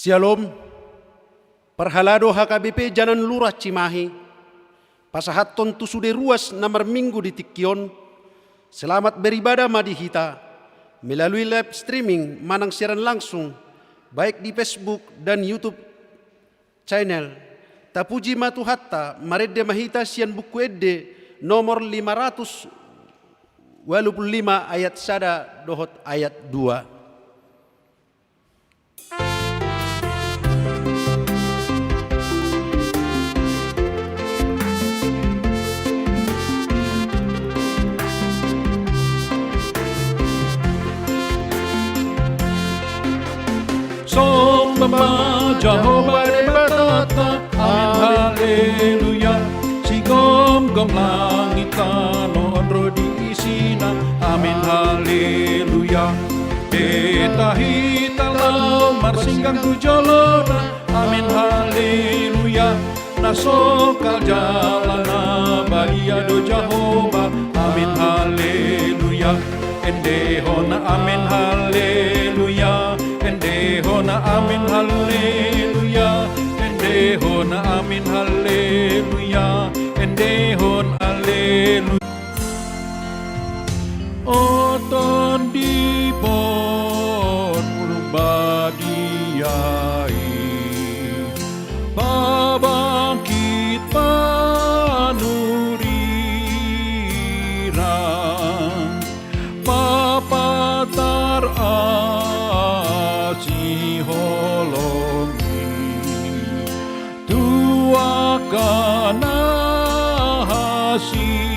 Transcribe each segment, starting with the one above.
Shalom, perhalado HKBP Jalan Lurah Cimahi, pasahaton tu sude ruas nomor minggu di Tikion, selamat beribadah madihita, melalui live streaming manang siaran langsung, baik di Facebook dan YouTube channel, tapuji matu hatta, maredde mahita sian buku edde nomor 585 ayat sada dohot ayat 2. Sembah Jehovah Batata, amin haleluya. Sigom-gom langit kanon rodi isina, amin haleluya. Betahita lau marsinggang tujolona, amin haleluya. Nasokal jalana balia do Jehovah, amin haleluya. Endehona amin haleluya. Endehona amin haleluya. Endehona amin haleluya. Endehon haleluya. Oton dipon urbadiai babangkit panurirang papatar aci holongi tuakana hasitan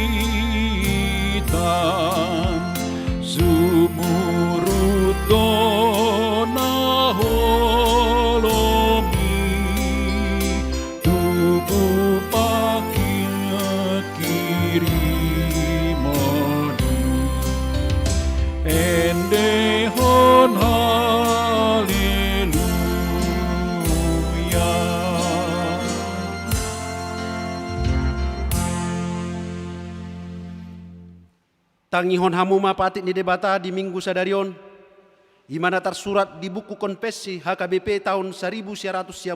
sumurutona holongi tubuh pakinya kirimoni endehon haleluya. Tangihon hamu mapatit ni debata di minggu sadarion, imana tersurat di buku konfesi HKBP tahun 1996,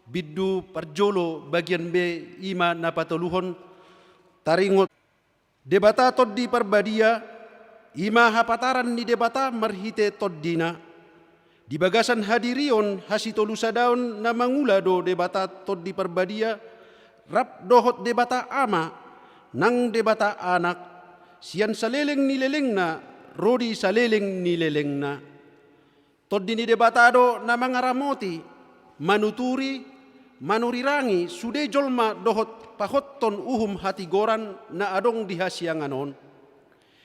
biddu perjolo bagian B ima napatoluhon, taringot debata toddi perbadia, ima hapataran ni debata marhite toddina, di bagasan hadirion hasitolu sadaon na mangulado debata toddi perbadia, rap dohot debata ama, nang debata anak, sian saleleng nileleng na, rodi saleleng nileleng na. Toddi ni debatado na mga ramoti, manuturi, manurirangi, sude jolma dohot pahotton uhum hatigoran na adong dihasyanganon.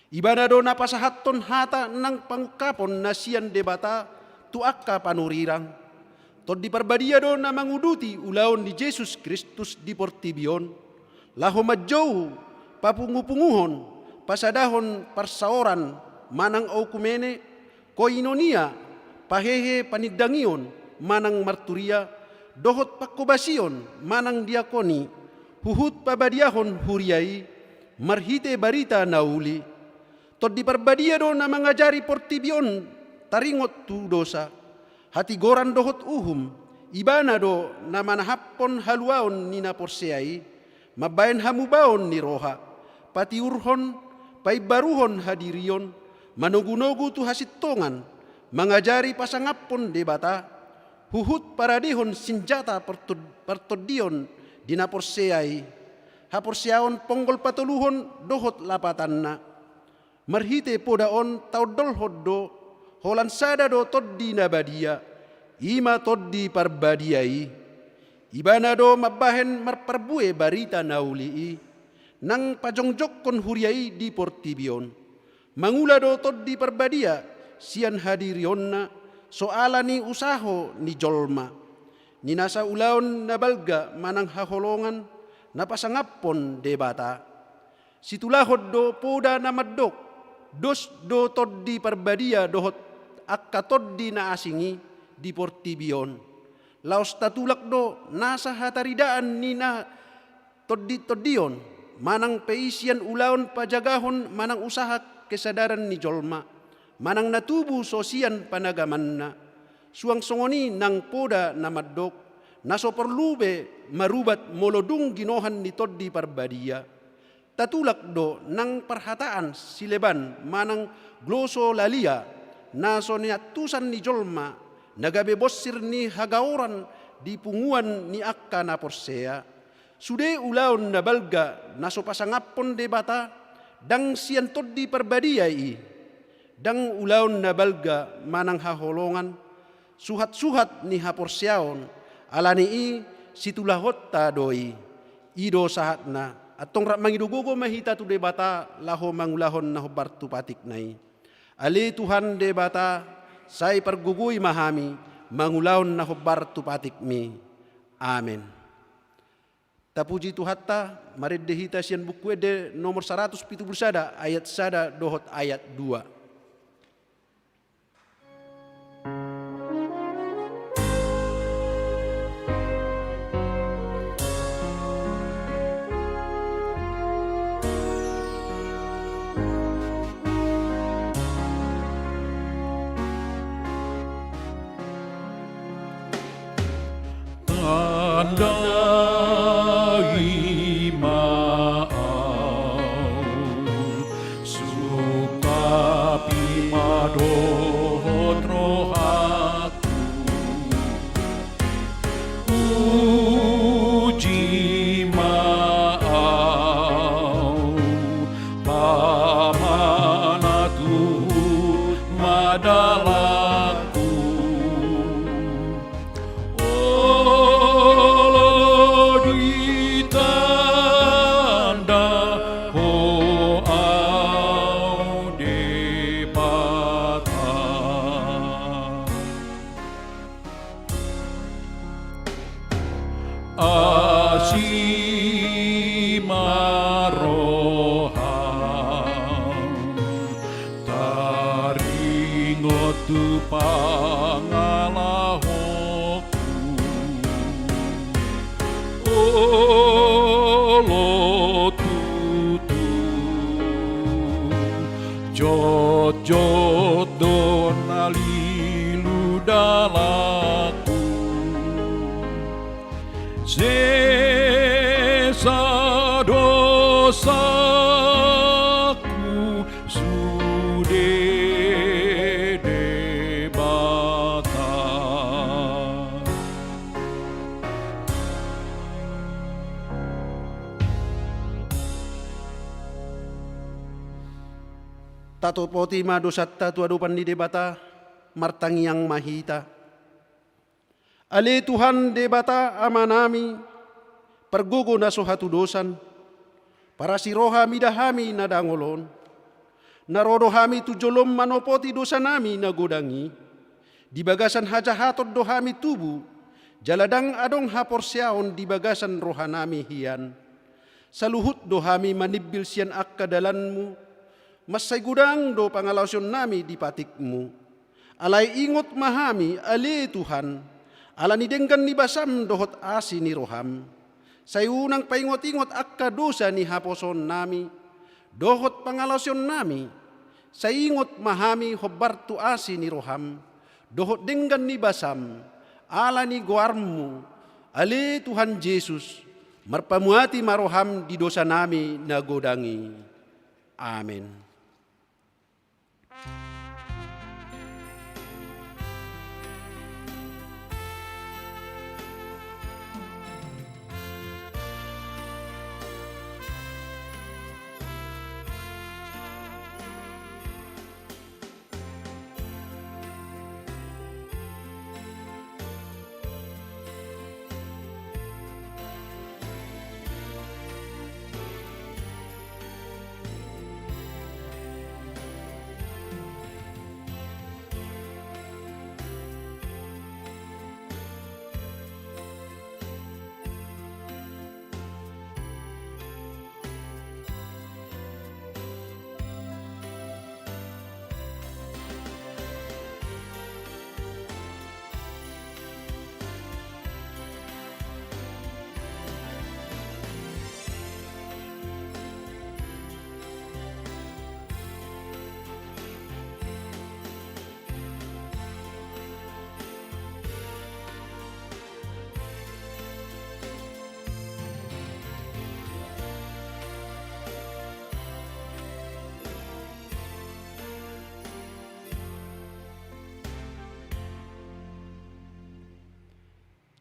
Ibanado na pasahatton hata ng pangkapon na sian debata tuakka panurirang. Toddi parbadiado na manguduti ulaon ni Jesus Kristus di portibion. Laho madjow, papungupunguhon, pasadahon parsaoran, manang aukumene, koinonia, pahehe panigdangion, manang marturia, dohot pakubasion, manang diakoni, huhut pabadiahon huriai, marhite barita nauli. Toddi parbadiado na mangajari portibion, taringot tu dosa, hatigoran dohot uhum, ibanado na manahapon haluaon ni naporseai, mabayan hamubaon ni roha, patiurhon, paibaruhon hadirion, manugunogu tu hasittongan, mangajari pasangapon debata, huhut paradihon sinjata pertodion dinaporseai, haporseaon ponggol patuluhon dohot lapatanna, marhite podaon taudol hoddo, holan sada do toddi nabadia, ima toddi parbadiai, ibana do mabahen marparbue barita naulii, nang pajongjok kon huriai di portibion. Mangula do toddi perbadia, sian hadirionna, soalani usaho ni jolma. Ninasa ulaon na balga manang haholongan, napasangapon debata. Situlahod do poda na maddok, dos do toddi perbadia dohot akka toddi na asingi di portibion. Laos tatulak do nasa hataridaan ni na toddi-toddion, manang peisian ulaon pajagahon manang usaha kesadaran ni jolma, manang natubu sosian panagamanna, suang songoni nang poda na maddok, naso perlube marubat molodung ginohan ni toddi parbadia. Tatulak do nang perhataan sileban manang gloso lalia, naso niatusan ni jolma, nagabe bossir ni hagaoran di punguan ni akka na porsea. Sude ulaon na balga naso pasangapon de bata, dang siyan toddi parbadia i. Dang ulaon na balga manang haholongan, suhat-suhat ni haporsiaon, alani i situlahot ta doi, ido sahat na, atong mangidugogo mahita tu de bata, laho mangulahon na hobartu patik nai. Ali Tuhan de bata, say pergugui mahami, mangulahon na hobartu patik mi. Amen. Tapuji Tuhatta, mareddehita sian buku de nomor 170 ayat sada dohot ayat 2. Tandai maaw, sukapi madohot rohaku, uji maaw, pamanatu madalaku. Taringot tu pangalahoku, olo tutu, jot-jot don alilu dalaku. Sesa dosaku sude debata. Tato poti madosatta tu adupan di debata, martangiang mahita. Ali Tuhan debata amanami, pergugo na sohatu dosan, para si rohami dahami na dangolon, narodohami tu jolom manopoti dosa nami na godangi, di bagasan hajahatot dohami tubu, jaladang adong haporsiaon di bagasan rohanami hian, saluhut dohami manibbil sian akka dalanmu, masay gudang do pangalausion nami di patikmu, alay ingot mahami ali Tuhan, alani denggan ni basam dohot asi ni roham. Sayunang paingot-ingot akka dosa ni haposon nami, dohot pangalausion nami. Sayingot mahami hobartu asi ni roham, dohot denggan ni basam, alani guarmu, ali Tuhan Yesus, marpamuati maroham di dosa nami nagodangi. Amin.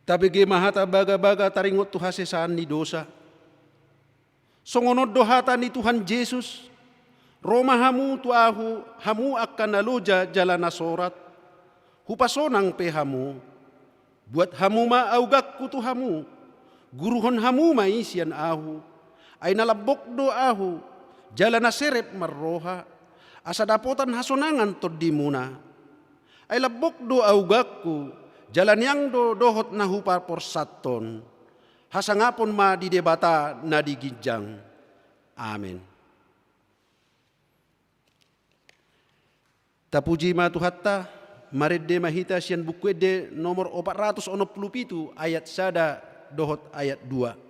Tapi ge mahata baga-baga taringot tu hasesaan ni dosa. Songonod dohata ni Tuhan Yesus. Roma hamu tu ahu, hamu akan naloja jalan nasorat. Hupasonang pe hamu. Buat hamu ma augak kutu hamu. Guruhon hamu ma isian ahu. Ay nalabok do ahu. Jalan naserep marroha. Asa dapotan hasonangan tod di muna. Ay labok do augakku. Jalan yang dohot na hupar porsaton. Hasangapon ma di debata na diginjang. Amen. Tapuji ma tuhatta, maredde mahita sian buku ede nomor 467 ayat sada dohot ayat 2.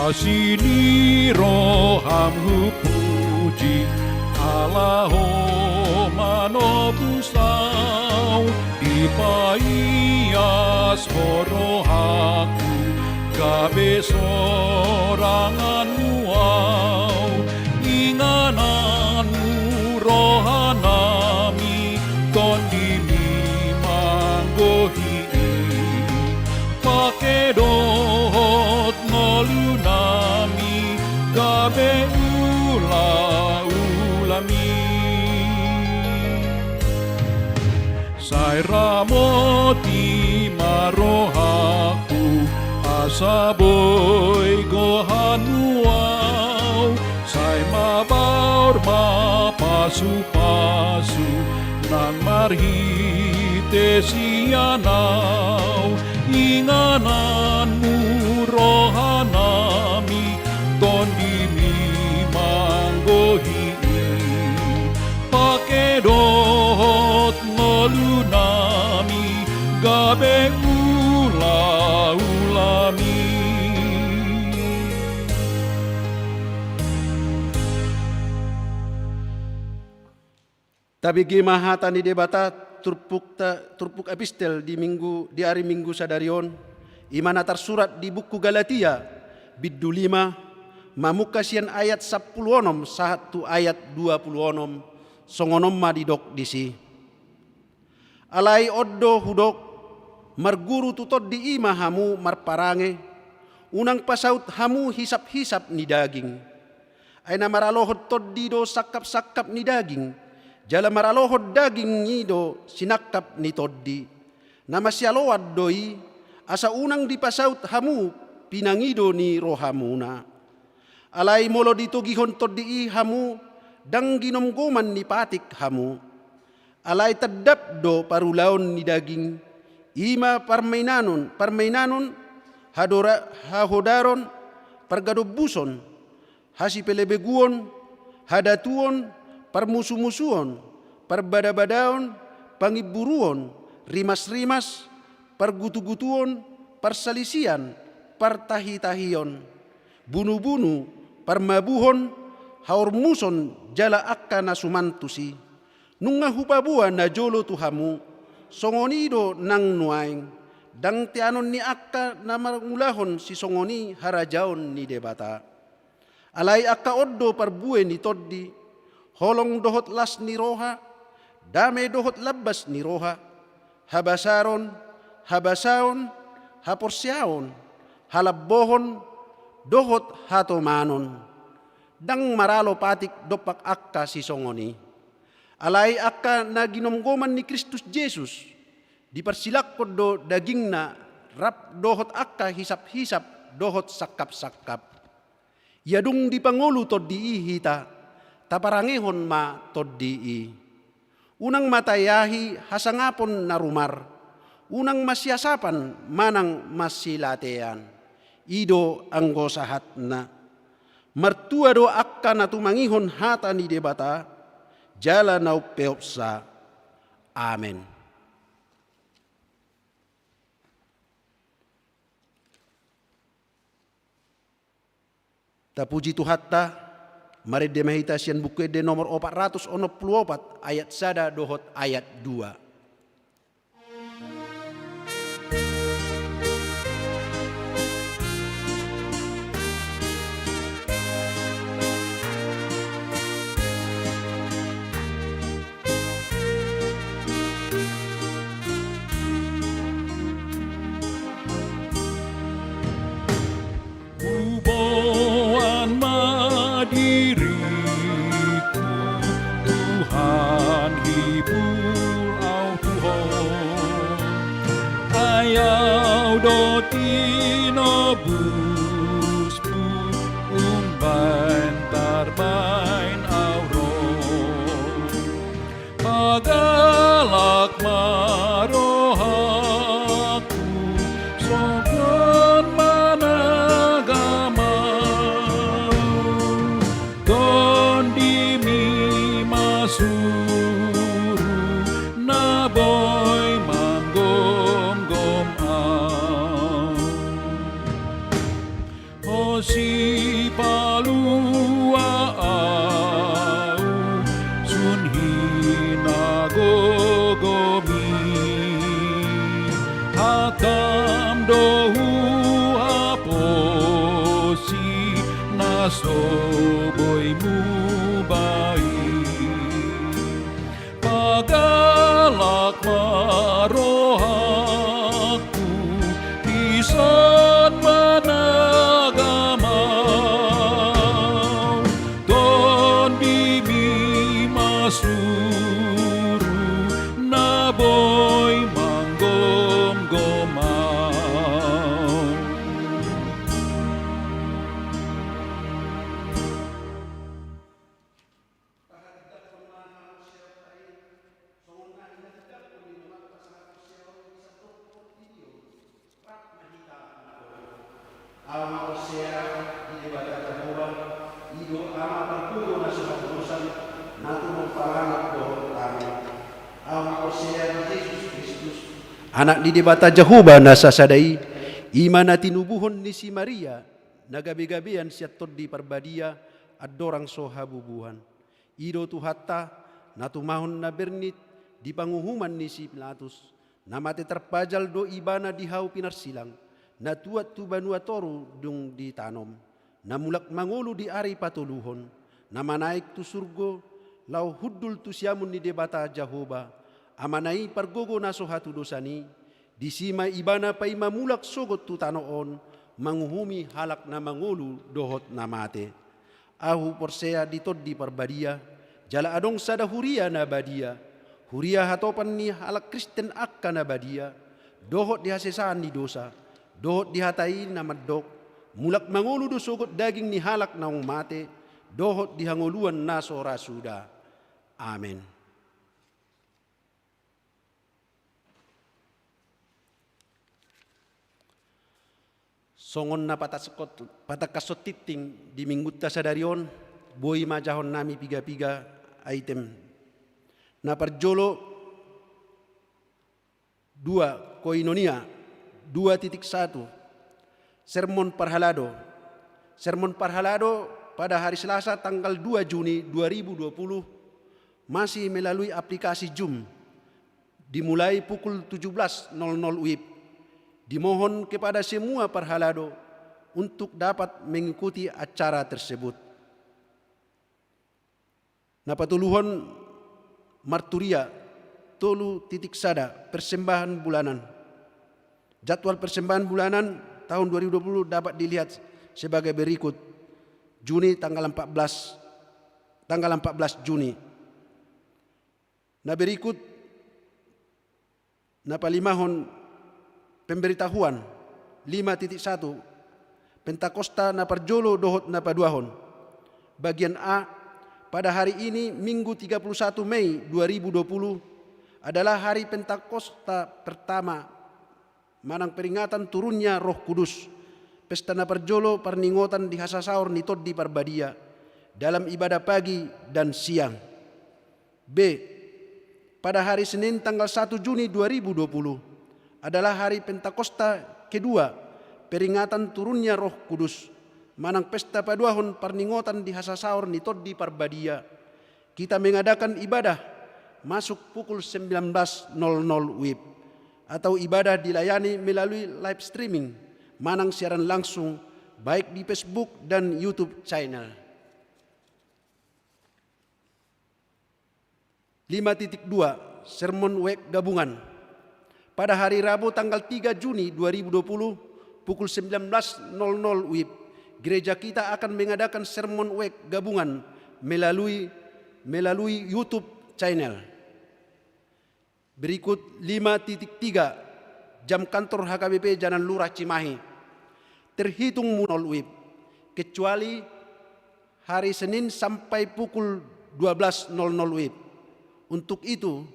Asini rohamku puji Allaho manobusau Ipaias horohaku Gabe soranganmu au Ingananmu rohanami Tondimi manggohi Pakedot ngolunami Gabe ula-ulami Sai ramoti marohaku Asaboy gohanuau Sai mabaur mapasu-pasu Nang marhite sianau Ingananmu rohanami Tondimi manggohi Pakedot ngolunami Gabe ula-ulami Tapi gimahata ni debata turpuk epistel di hari Minggu sadarion imana tersurat di buku Galatia biddu 5 mamukasian ayat 10 satu ayat 20 songonom madidok disi alai oddo hudok marguru tutod di ima hamu marparange unang pasaut hamu hisap-hisap ni daging ay na maralohod tod dido sakap-sakap ni daging jala maralohod daging nido sinakap ni toddi na masyaload doi asa unang dipasaut hamu pinangido ni rohamuna alay molo dito gihon toddi hamu dang ginomgoman ni patik hamu alay taddap do parulaon ni daging ima parmainanon hahodaron pargadobuson hasipelebeguon hadatuon parmusu-musuon, parbada-badaon, pangiburuon, rimas-rimas, pargutu-gutuon, parsalisian, partahi-tahion, bunuh-bunuh, parmabuhon, haormuson, jala akka na sumantusi, nunga hupabuan na jolo tuhamu, songonido nang nuaing, dang tianon ni akka na marungulahon si songoni harajaon ni debata. Alay akka oddo parbue ni toddi, holong dohot las ni roha, dame dohot labas ni roha, habasaron, habasaon, haporsyaon, halabbohon, dohot hatomanon, dang maralo patik dopak akka si songoni. Alay akka na ginomgoman ni Kristus Jesus, dipersilakod do daging na rap dohot akka hisap-hisap, dohot sakap-sakap. Yadung di Pangulo tod di ihita, taparangihon ma toddi. Unang matayahi hasangapon na rumar. Unang masyasapan manang masilatean. Ido ang gosahat na. Martua do akka na tumangihon hata ni debata. Jala na upeopsa. Amen. Tapuji tuhatta. Maredde mahita sian buku ede nomor 464 ayat sada dohot ayat 2. diriku, Tuhan hibur au Tuhan. Ayau do tinobus bain tarbain au roh. Pagalak marohaku sogon managamau. Don dimi masuru na boy manggom-gom au. O si palua au sun hinagogomi hakam dohu aposi nasoboy mubai. Pagalak marohaku isan managamau. Don dimi masuru na boy manggom-gomau. Ama Hosea di debata Jehovah, ido ama perkudo na suhatusan, natu mempalanak dohot kami. Ama Hosea di Yesus Kristus, anak di debata Jehovah na sasadai, imana tinubuhon ni si Maria, nagabi-gabian siat di parbadia, adorang sohabubuhan. Ido tuhatta, natu mahon na bernit, di panguhuman ni si Pilatus, namate terpajal do ibana di hau pinarsilang, na tuat tu banua toru dung ditanom, na mulak mangulu di ari patuluhon, na manaik tu surgo, lau huddul tu siamun ni debata Jehovah, amanai pargogo na sohatu dosani, disima ibana pai mamulak sogot tu tanoon, manguhumi halak na mangulu dohot na mate. Ahu porsea ditod di parbadia, jala adong sada huria na badia, huria hatopan ni halak Kristen akka na badia, dohot dihasesaan ni dosa, dohot dihatai na maddok, mulak mangulu do sogot daging ni halak na umate, dohot dihanguluan na sorasuda. Amen. Songon na patakasot titing di minggutta sa darion, boy majahon nami piga-piga item. Na parjolo 2 koinonia 2.1 sermon parhalado. Sermon parhalado pada hari Selasa tanggal 2 Juni 2020 masih melalui aplikasi Zoom dimulai pukul 17.00 WIB. Dimohon kepada semua parhalado untuk dapat mengikuti acara tersebut. Napatuluhon marturia tolu titik sada persembahan bulanan. Jadwal persembahan bulanan tahun 2020 dapat dilihat sebagai berikut. Juni tanggal 14 Juni. Nah berikut napalimahon pemberitahuan 5.1 Pentakosta na parjolo dohot na paduahon. Bagian A, pada hari ini Minggu 31 Mei 2020 adalah hari Pentakosta pertama manang peringatan turunnya Roh Kudus. Pesta na parjolo parningotan di hasasaur nitod di parbadia dalam ibadah pagi dan siang. B, pada hari Senin tanggal 1 Juni 2020 adalah hari Pentakosta kedua, peringatan turunnya Roh Kudus. Manang pesta paduahon parningotan di hasasaur nitod di parbadia. Kita mengadakan ibadah masuk pukul 19.00 WIB atau ibadah dilayani melalui live streaming, manang siaran langsung baik di Facebook dan YouTube channel. 5.2 Sermon web gabungan. Pada hari Rabu tanggal 3 Juni 2020 pukul 19.00 WIB gereja kita akan mengadakan sermon week gabungan melalui YouTube channel. Berikut 5.3 jam kantor HKBP Jalan Lurah Cimahi. Terhitung mulai WIB, kecuali hari Senin sampai pukul 12.00 WIB. Untuk itu,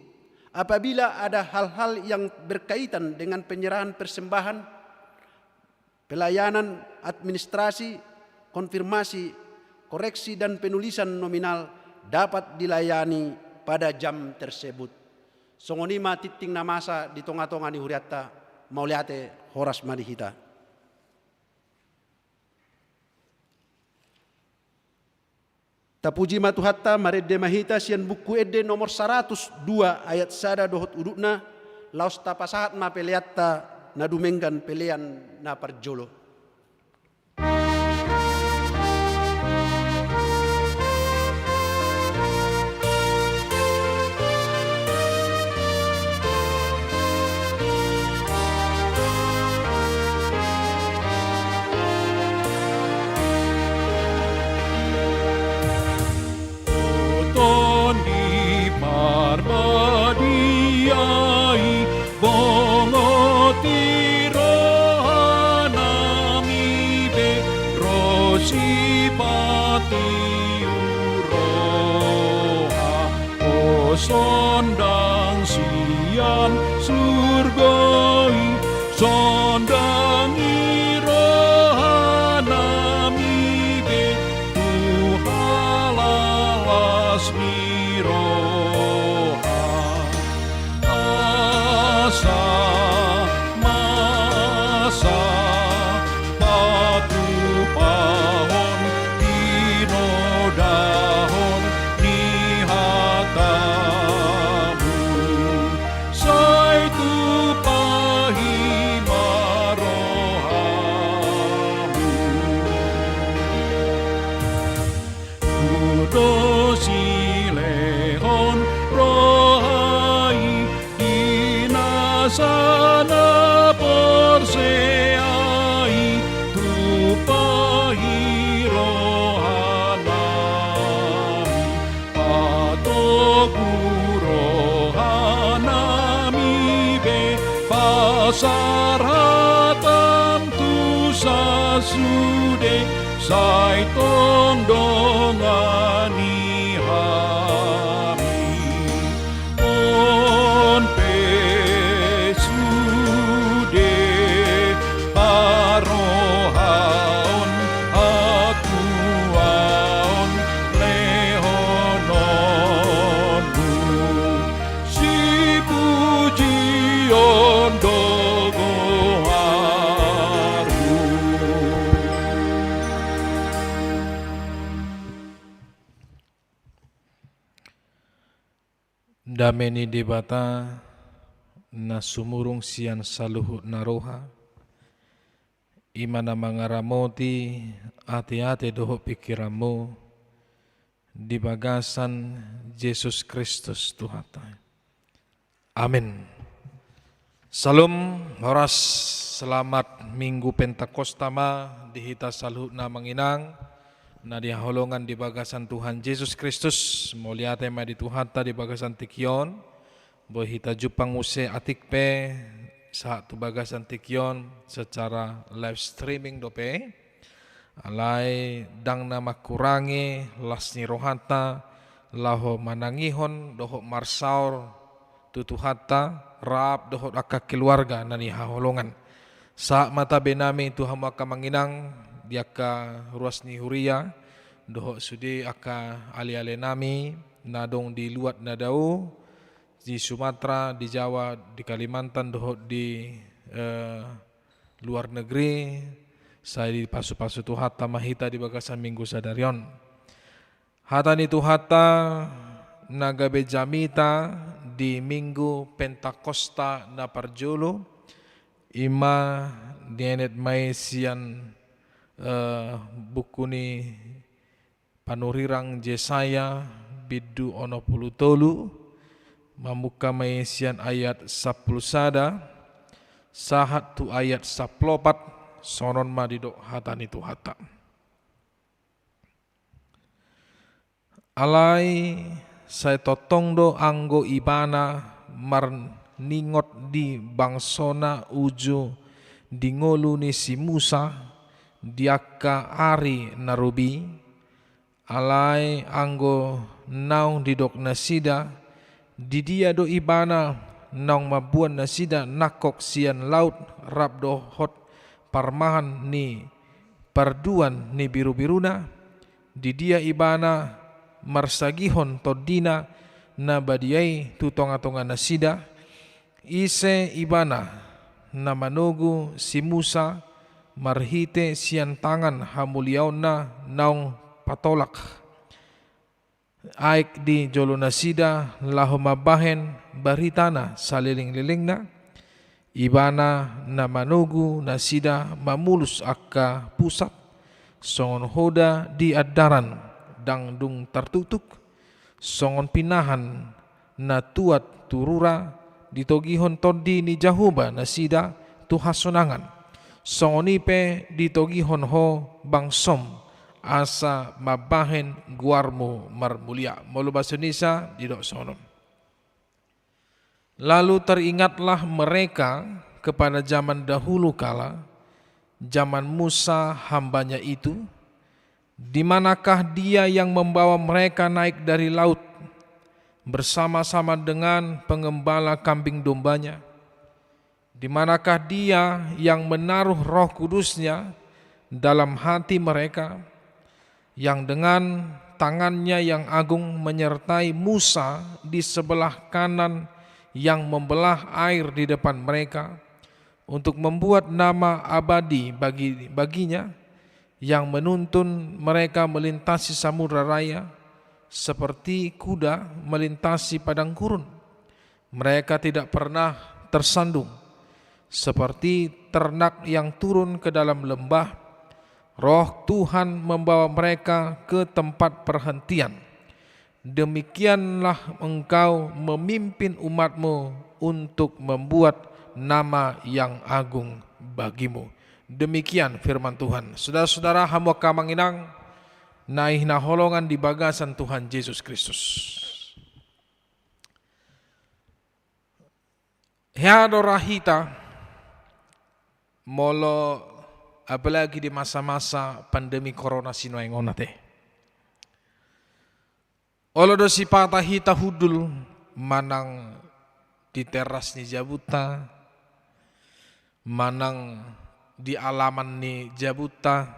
apabila ada hal-hal yang berkaitan dengan penyerahan persembahan, pelayanan administrasi, konfirmasi, koreksi dan penulisan nominal dapat dilayani pada jam tersebut. Songonima titing namasa di tonga-tonga ni huriatta mauliate horas madihita. Tapuji matuhatta maredde mahita sian buku edde nomor 102 ayat sada dohot udukna laos tapasahat ma peleatta nadumenggan pelean na parjolo. Oton di parbadiai bongoti rohanami be rosipati uroha o sondang sian surgoi sondangi rohanami be tuhalalas miroha asa masa batu pahon dinodahon nihatamu sai tu pahimarohamu Kudosilehon rohai dinasana porseai tupahi rohanami patoku rohanami be pasar hatam tu sasude sai tondongani hami on pesude arohaon akuaon lehononmu si pujion dogoharu. Dameni debata na sumurung sian saluhut naroha imana mangaramoti ate-ate doho pikiranmu di bagasan Yesus Kristus Tuhata. Amin. Salam horas selamat Minggu Pentakostama dihita saluhut na manginang na diholongan di bagasan Tuhan Yesus Kristus moliate ma di Tuhata di bagasan tikyon boy hita jupang use atikpe saat tu bagasan tikyon secara live streaming dope alai dang nama kurangi lasni rohata laho manangihon doho marsaur tu Tuhata rap doho akak keluarga nani haholongan saat mata benami Tuhan maka manginang diaka ruas ni huria doho sudi aka ali-ali nami nadong di luat nadau di Sumatera, di Jawa, di Kalimantan, doho di luar negeri saya di pasu-pasu Tuhata mahita di bagasan Minggu Sadarion hata ni Tuhata naga bejamita di Minggu Pentakosta na parjolo ima dienet mai sian buku ni panurirang Yesaya bidu ono pulu tolu mamuka maisian ayat 10 sada sahat tu ayat 14 sonon madido hatani Tuhata. alai saya totong do anggo ibana marningot di bangsona uju di ngolu ni si Musa diaka ari narubi alai anggo naung di dok nasida di dia do ibana naung mabuan nasida nakok sian laut rab do hot parmahan ni parduan ni biru-biruna di dia ibana marsagihon todina na badiai tutonga-tonga nasida ise ibana na manugu si Musa marhite sian tangan hamuliaw na naung patolak aik di jolo nasida laho mabahen baritana saliling-liling na ibana na manugu nasida mamulus akka pusat songon hoda di adaran dangdung tertutuk songon pinahan na tuat turura ditogihon todi ni Jahuba nasida tuhasonangan songonipe ditogihon ho bangsom asa mabahen guarmu marmulia molo bahasa Indonesia didok sonon. Lalu teringatlah mereka kepada zaman dahulu kala zaman Musa hambanya itu, di manakah dia yang membawa mereka naik dari laut bersama-sama dengan pengembala kambing dombanya? Di manakah dia yang menaruh Roh Kudusnya dalam hati mereka, yang dengan tangannya yang agung menyertai Musa di sebelah kanan yang membelah air di depan mereka untuk membuat nama abadi baginya, yang menuntun mereka melintasi samudra raya seperti kuda melintasi padang gurun. Mereka tidak pernah tersandung seperti ternak yang turun ke dalam lembah. Roh Tuhan membawa mereka ke tempat perhentian. Demikianlah engkau memimpin umatmu untuk membuat nama yang agung bagimu. Demikian firman Tuhan. Saudara-saudara, hamba kamanginang naih naholongan di bagasan Tuhan Yesus Kristus. Headorahita molo apalagi di masa-masa pandemi corona sinoengon nate. Olo do si patahita hudul manang di teras ni Jabuta, manang di alaman ni Jabuta,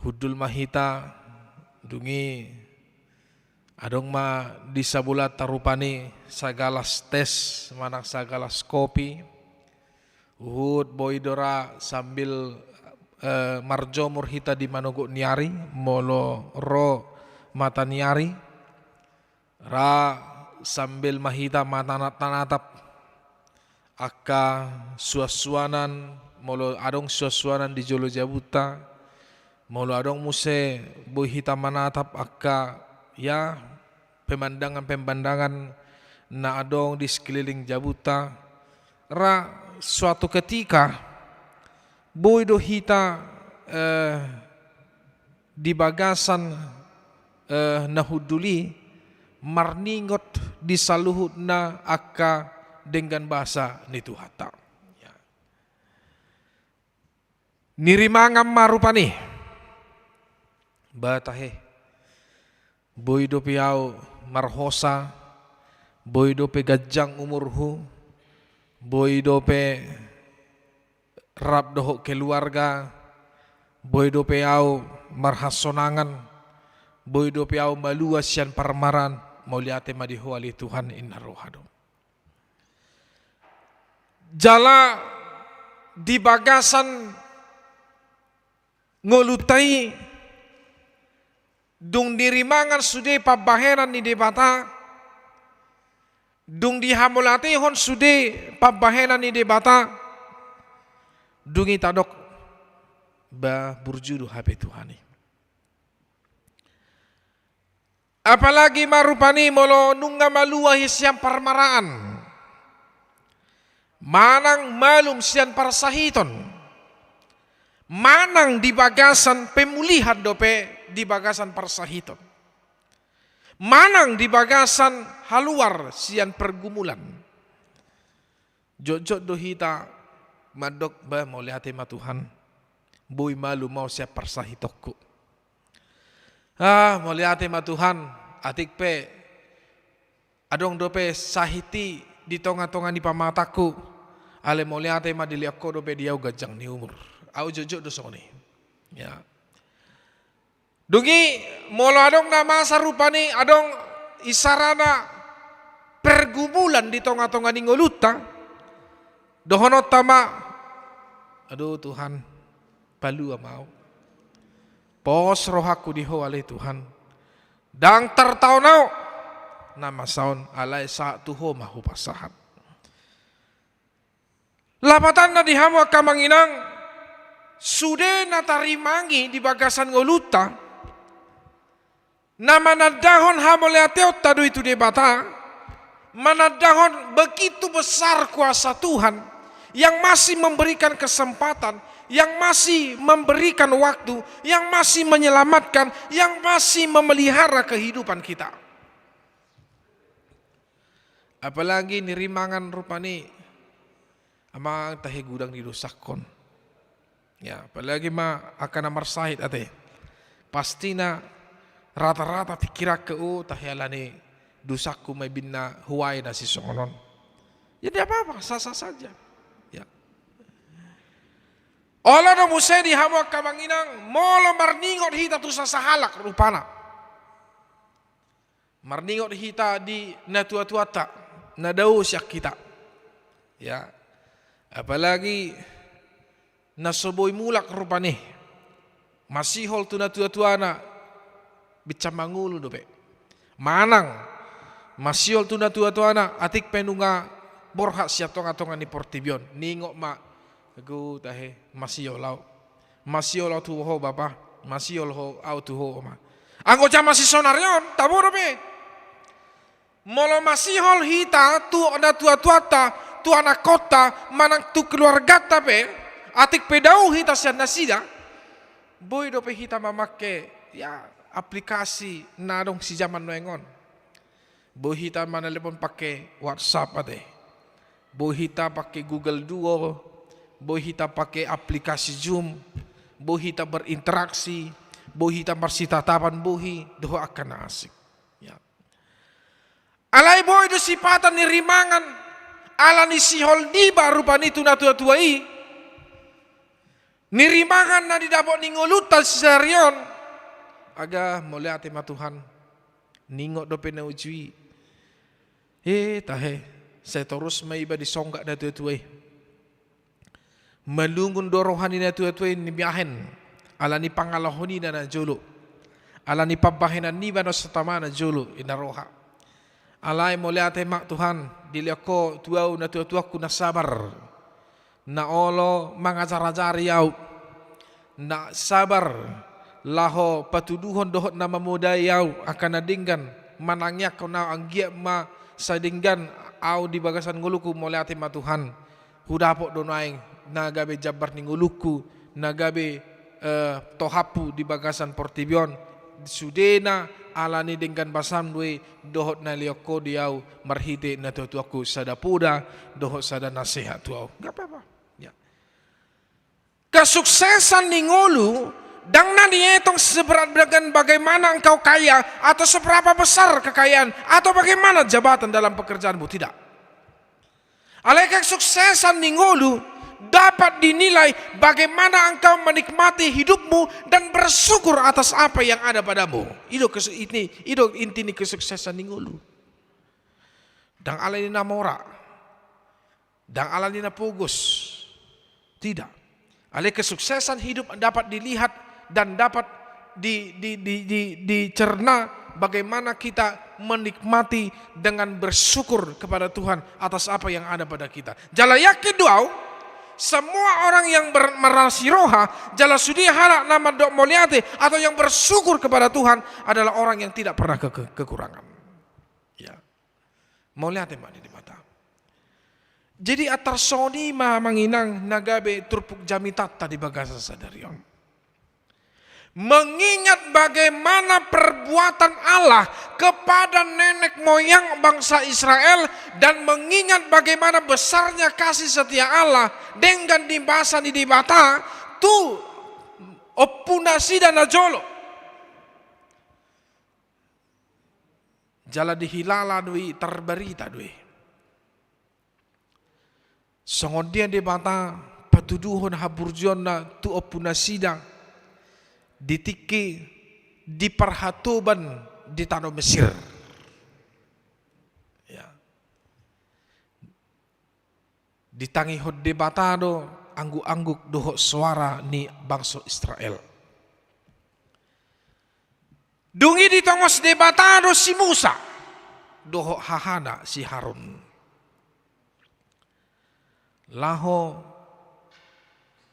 hudul mahita dungi adong ma di sabulat tarupani sagalas tes manang sagalas kopi uhud boidora sambil marjomur hita di manogo niari molo ro mata niari ra sambil mahita mata tanatap aka suasuanan molo adong suasuanan di Jolo Jabuta molo adong muse boy hita manatap aka ya pemandangan na adong di sekeliling Jabuta ra suatu ketika boy do hita di bagasan nahuduli marningot di saluhut na aka dengan bahasa nitu hata ya. Nirimangam marupani batahe boy do piau marhosa boy do pe gajang umurhu boy do pe rab doho keluarga boy do pe au marhasonangan boy do pe au maluas sian parmaran mauliate madiho ali Tuhan inna rohado jala di bagasan ngolutai dung dirimangan sude pabaheran ni debata dung dihamulate hon sude pabaheran ni debata dungi tadok ba burjudu hape Tuhani apalagi marupani molo nungga malua hisiam parmaraan manang malum sian parsahiton manang di bagasan pemulihan dope di bagasan parsahiton Manang di bagasan haluar sian pergumulan. Jojot do hita madok ba mau lihat ma Tuhan. Boy malu mau siap persahitokku. Mau lihat ma Tuhan, atik pe adong dope sahiti di tonga-tonga di pamataku. Ale mau lihat ma diliako dope diau gajang ni umur. Au jojot do soni. Ya. Dugi molo adong nama sarupani adong isarana pergumulan di tonga-tonga ni ngoluta. Dohonot tama. Aduh Tuhan, palu amau. Pos rohaku diho alai Tuhan. Dang tertau nau nama saun alai sa tuho mahu pasahat. Lapatan na dihamu akamanginang sude na tarimangi di bagasan ngoluta. Na manadahon hamoleateot tadu itu debata, manadahon begitu besar kuasa Tuhan yang masih memberikan kesempatan, yang masih memberikan waktu, yang masih menyelamatkan, yang masih memelihara kehidupan kita. Apalagi nirimangan rupani amang tahi gudang didosakon. Ya, apalagi akan amar sahid ate. Pastina rata-rata pikira ke tahyalani dosaku may binna huway na si songonon. Ya di apa-apa, sasa saja. Ya. Ola no musay di hamok kamanginang molo marningot hita tu sasahalak rupana. Marningot hita di natua-tuata na daw siya kita. Ya. Apalagi nasoboy mulak rupani. Masihol tu natua-tuana bicamangulu dope. Manang masiol tuna tua-tuana atik penunga borhak siap tonga-tonga ni portibion. Ningok ma aku tahe masiol lau. Masiol lau tuho bapa, masiol ho au tuho ma. Anggo jama si sonarion tabu dope. Molo masihol hita tu na tua-tuata, tu anak kota, manang tu keluarga tape, atik pedau hita sian nasida. Boy dope hita mamake ya aplikasi nadong si zaman noengon. Bohita mana lepon pakai WhatsApp ade. Bohita pakai Google Duo. Bohita pakai aplikasi Zoom. Bohita berinteraksi. Bohita bersitatapan bohi. Doh akan asik. Ya. Alai boy do sipatan ni rimangan. Ala ni sihol di baru panitu na tua-tuai. Nirimangan na didapot ni ngolutan serion. Aga mulai ate ma Tuhan ningot do pena ujui tahe saya terus maiba di songgak na tuai malungun do rohani na tuai ni biahen ala ni pangalahoni na jolo ala ni pabahenan ni bano satama na jolo ina roha alai mulai ate ma Tuhan diliako tuau na tuaku na sabar na olo mangajar-ajari yau na sabar laho patuduhon dohot nama modayau akan nadinggan manangnya kau na anggia ma sadinggan au di bagasan nguluku mulai ate ma Tuhan hudapok donaing nagabe jabar ni nguluku nagabe tohapu di bagasan portibion sudena alani dengan basam dwe dohot na lioko diau marhite na tuaku sadapuda dohot sada nasihat tuau enggak apa-apa ya. Kesuksesan ni ngulu dang na dietong seberat dengan bagaimana engkau kaya atau seberapa besar kekayaan atau bagaimana jabatan dalam pekerjaanmu, tidak. Alai kesuksesan ningolu dapat dinilai bagaimana engkau menikmati hidupmu dan bersyukur atas apa yang ada padamu. Itu inti kesuksesan ningolu. Dang alai na mora, dang alai na pugus, tidak. Alai kesuksesan hidup dapat dilihat dan dapat dicerna bagaimana kita menikmati dengan bersyukur kepada Tuhan atas apa yang ada pada kita. Jala yakin doa, semua orang yang merasi roha, jala sudi halak nama dok moliate atau yang bersyukur kepada Tuhan adalah orang yang tidak pernah kekurangan. Ya, moliate mah di mata. Jadi atarsoni mah manginang nagabe turpuk jamitata di bagasa sadarion. Mengingat bagaimana perbuatan Allah kepada nenek moyang bangsa Israel dan mengingat bagaimana besarnya kasih setia Allah dengan dibasa di debata tu oppunasi dan najolo. Jala dihilala dui terberita dui. Songodia debata patuduhon haburjon na tu oppunasida ditiki diperhatuban di tanah Mesir. Ya. Ditangi hod debatado angguk-angguk doho suara ni bangsa Israel. Dungi ditongos debatado si Musa doho hahana si Harun. Laho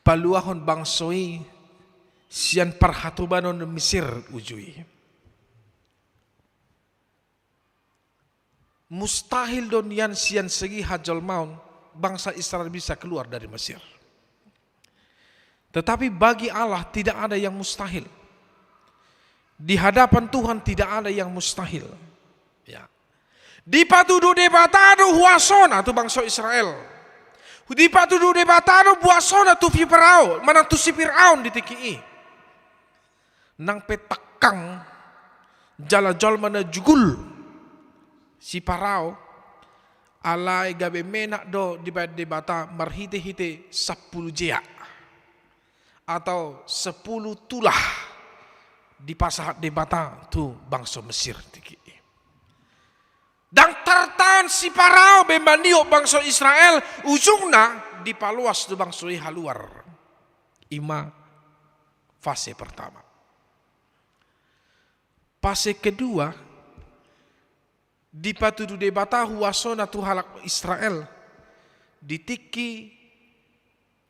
paluahon bangsoi sian perhatubanon Mesir ujui. Mustahil don yan sian segi hajal maun bangsa Israel bisa keluar dari Mesir. Tetapi bagi Allah tidak ada yang mustahil. Di hadapan Tuhan tidak ada yang mustahil. Ya. Di patudu debatado huasona tu bangsa Israel. Di patudu debatado buasona tu Fir'aun, manang tu si Fir'aun ditikii. Nang petakang jala-jal mana jugul si Parao alai gabe menak do di debata marhite-hite 10 jea atau 10 tulah di pasahat debata tu bangsa Mesir tiki. Dan tertan si Parao bemandio bangsa Israel ujungna dipaluas tu bangsa haluar. Ima fase pertama. Fase kedua dipatudu debata huasona tu halak Israel ditiki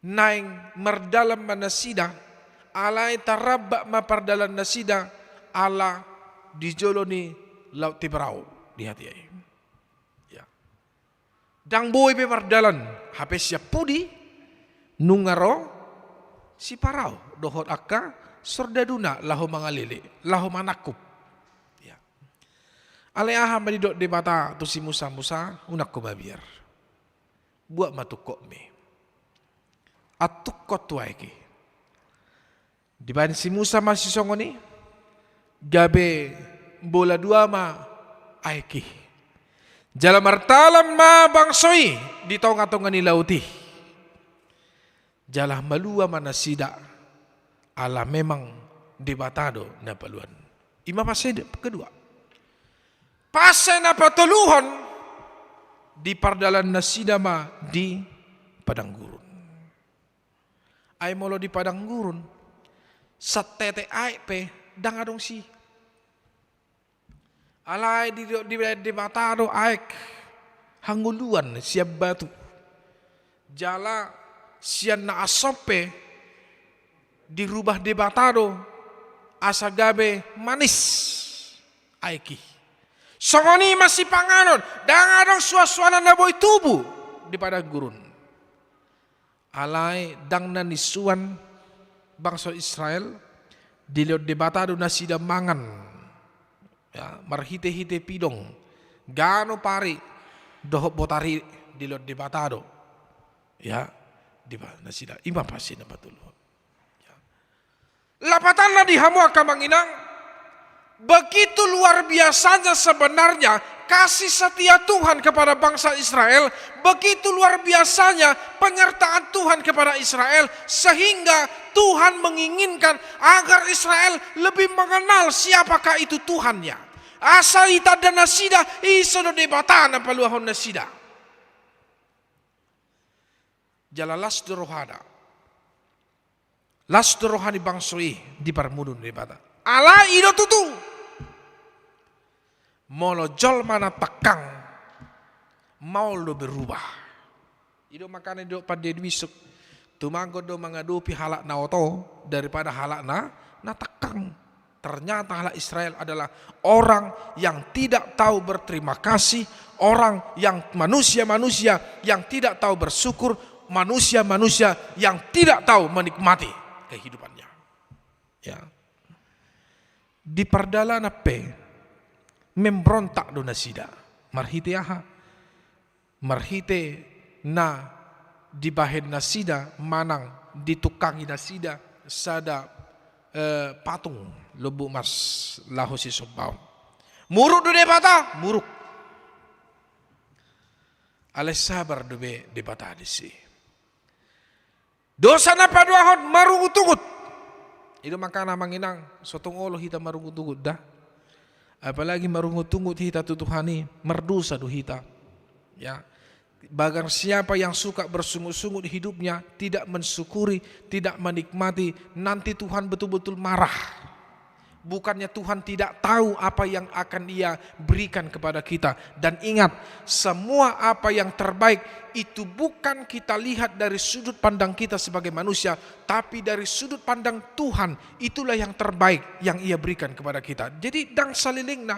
naing merdalam manasida alai tarabak mapardalan nasida ala dijoloni laut Tiberau di hati ai. Ya. Dang boy pe mardalan hape siap pudi nungaro si Parao dohot akka sordaduna lahu mangalili lahu manakup. Ya. Ale aha madidok debata tu si Musa unak ko babiar. Buat matukok me. Atukot tuaiki. Dibanding si Musa masih songoni gabe bola dua ma aiki. Jalan martalam ma bangsoi di tonga-tonga ni lauti. Jalah malua mana sida ala memang debatado na paluan. Ima pasai kedua. Pasai na patuluhon di pardalan na sida ma di padang gurun. Ay molo di padang gurun satete ay pe dangadong si alay di batado aek hanguluan siap batu jala sian na asope dirubah di batado asagabe manis aeki songoni masih panganon dangadong suasana na boy tubuh di padang gurun alay dang na nisuan bangsa Israel dilihat debatado na sida mangan ya marhite-hite pidong gano pari dohop botari dilihat debatado ya di na sida ima pasti na patulo ya. Lapatan na dihamu akamanginang begitu luar biasanya sebenarnya kasih setia Tuhan kepada bangsa Israel, begitu luar biasanya penyertaan Tuhan kepada Israel, sehingga Tuhan menginginkan agar Israel lebih mengenal siapakah itu Tuhannya. Asal ita dan nasida, isono debatana paluahon nasida. Jalalas rohana, las rohani bangsoi di parmudun debata. Ala ido tutu. Molo jol mana takang mau lo berubah. Ido makanya do pada wisuk tumanggo do mengadupi halak na oto daripada halak na takang. Ternyata halak Israel adalah orang yang tidak tahu berterima kasih, orang yang manusia-manusia yang tidak tahu bersyukur, manusia-manusia yang tidak tahu menikmati kehidupannya. Ya. Di pardala nape membrontak do nasida. Marhite aha. Marhite na dibahen nasida manang ditukangi nasida sada patung lubuk mas lahu si sompaw. Muruk do debata, muruk. Alay sabar do be debata disi. Dosa na paduahon marungutungut. Itu makana manginang sotong olo hita marungutungut dah. Apalagi marungutungut hita tutuhani merdosa do hita. Ya. Bagang siapa yang suka bersungut-sungut hidupnya, tidak mensyukuri, tidak menikmati, nanti Tuhan betul-betul marah. Bukannya Tuhan tidak tahu apa yang akan Ia berikan kepada kita. Dan ingat, semua apa yang terbaik itu bukan kita lihat dari sudut pandang kita sebagai manusia, tapi dari sudut pandang Tuhan. Itulah yang terbaik yang Ia berikan kepada kita. Jadi dang saliling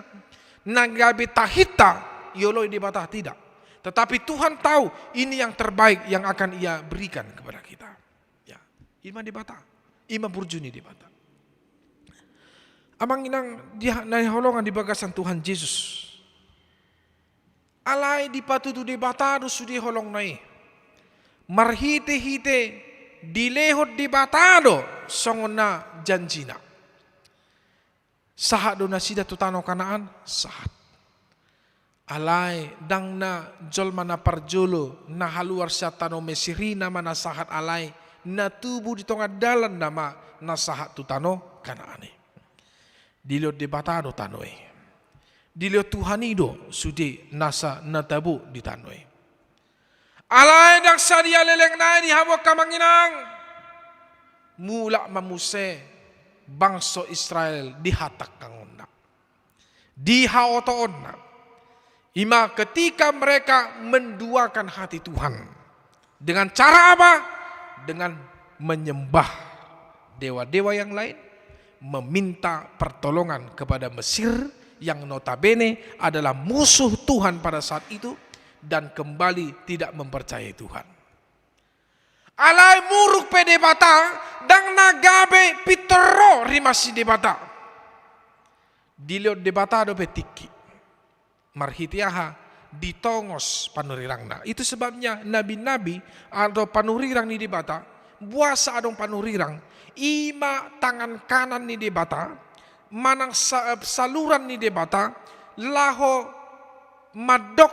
nagabe tahita yoloi di batah tidak. Tetapi Tuhan tahu ini yang terbaik yang akan Ia berikan kepada kita. Ya, ima di batah, ima burjuni di batah. Amang inang dia naik holongan di bagasan Tuhan Yesus. Alai di patutu di batado sudi holong nai. Marhite-hite dilehot di batado songona janjina. Sahat do nasida tutano kanaan sahat. Alai dang na jolma na parjolo na haluar syatano mesirina mana sahat alai na tubuh di tengah dalan nama na sahat tutano kanaane. Dilihat di batado tanoi. Dilihat Tuhanido sudi nasa natabu di tanoi. Alai dang sadia leleng nai di hawak kamanginang. Mula mamuse bangsa Israel dihatak kangonna. Dihaotoonna. Ima ketika mereka menduakan hati Tuhan. Dengan cara apa? Dengan menyembah dewa-dewa yang lain. Meminta pertolongan kepada Mesir yang notabene adalah musuh Tuhan pada saat itu. Dan kembali tidak mempercayai Tuhan. Alai muruk pe debata dang nagabe pitero rimasi debata. Dilihat debata do petiki. Marhitiaha ditongos panurirangna. Itu sebabnya nabi-nabi atau panurirang ni debata. Buasa adong panurirang. Ima tangan kanan ni debata. Manang saluran ni debata. Laho madok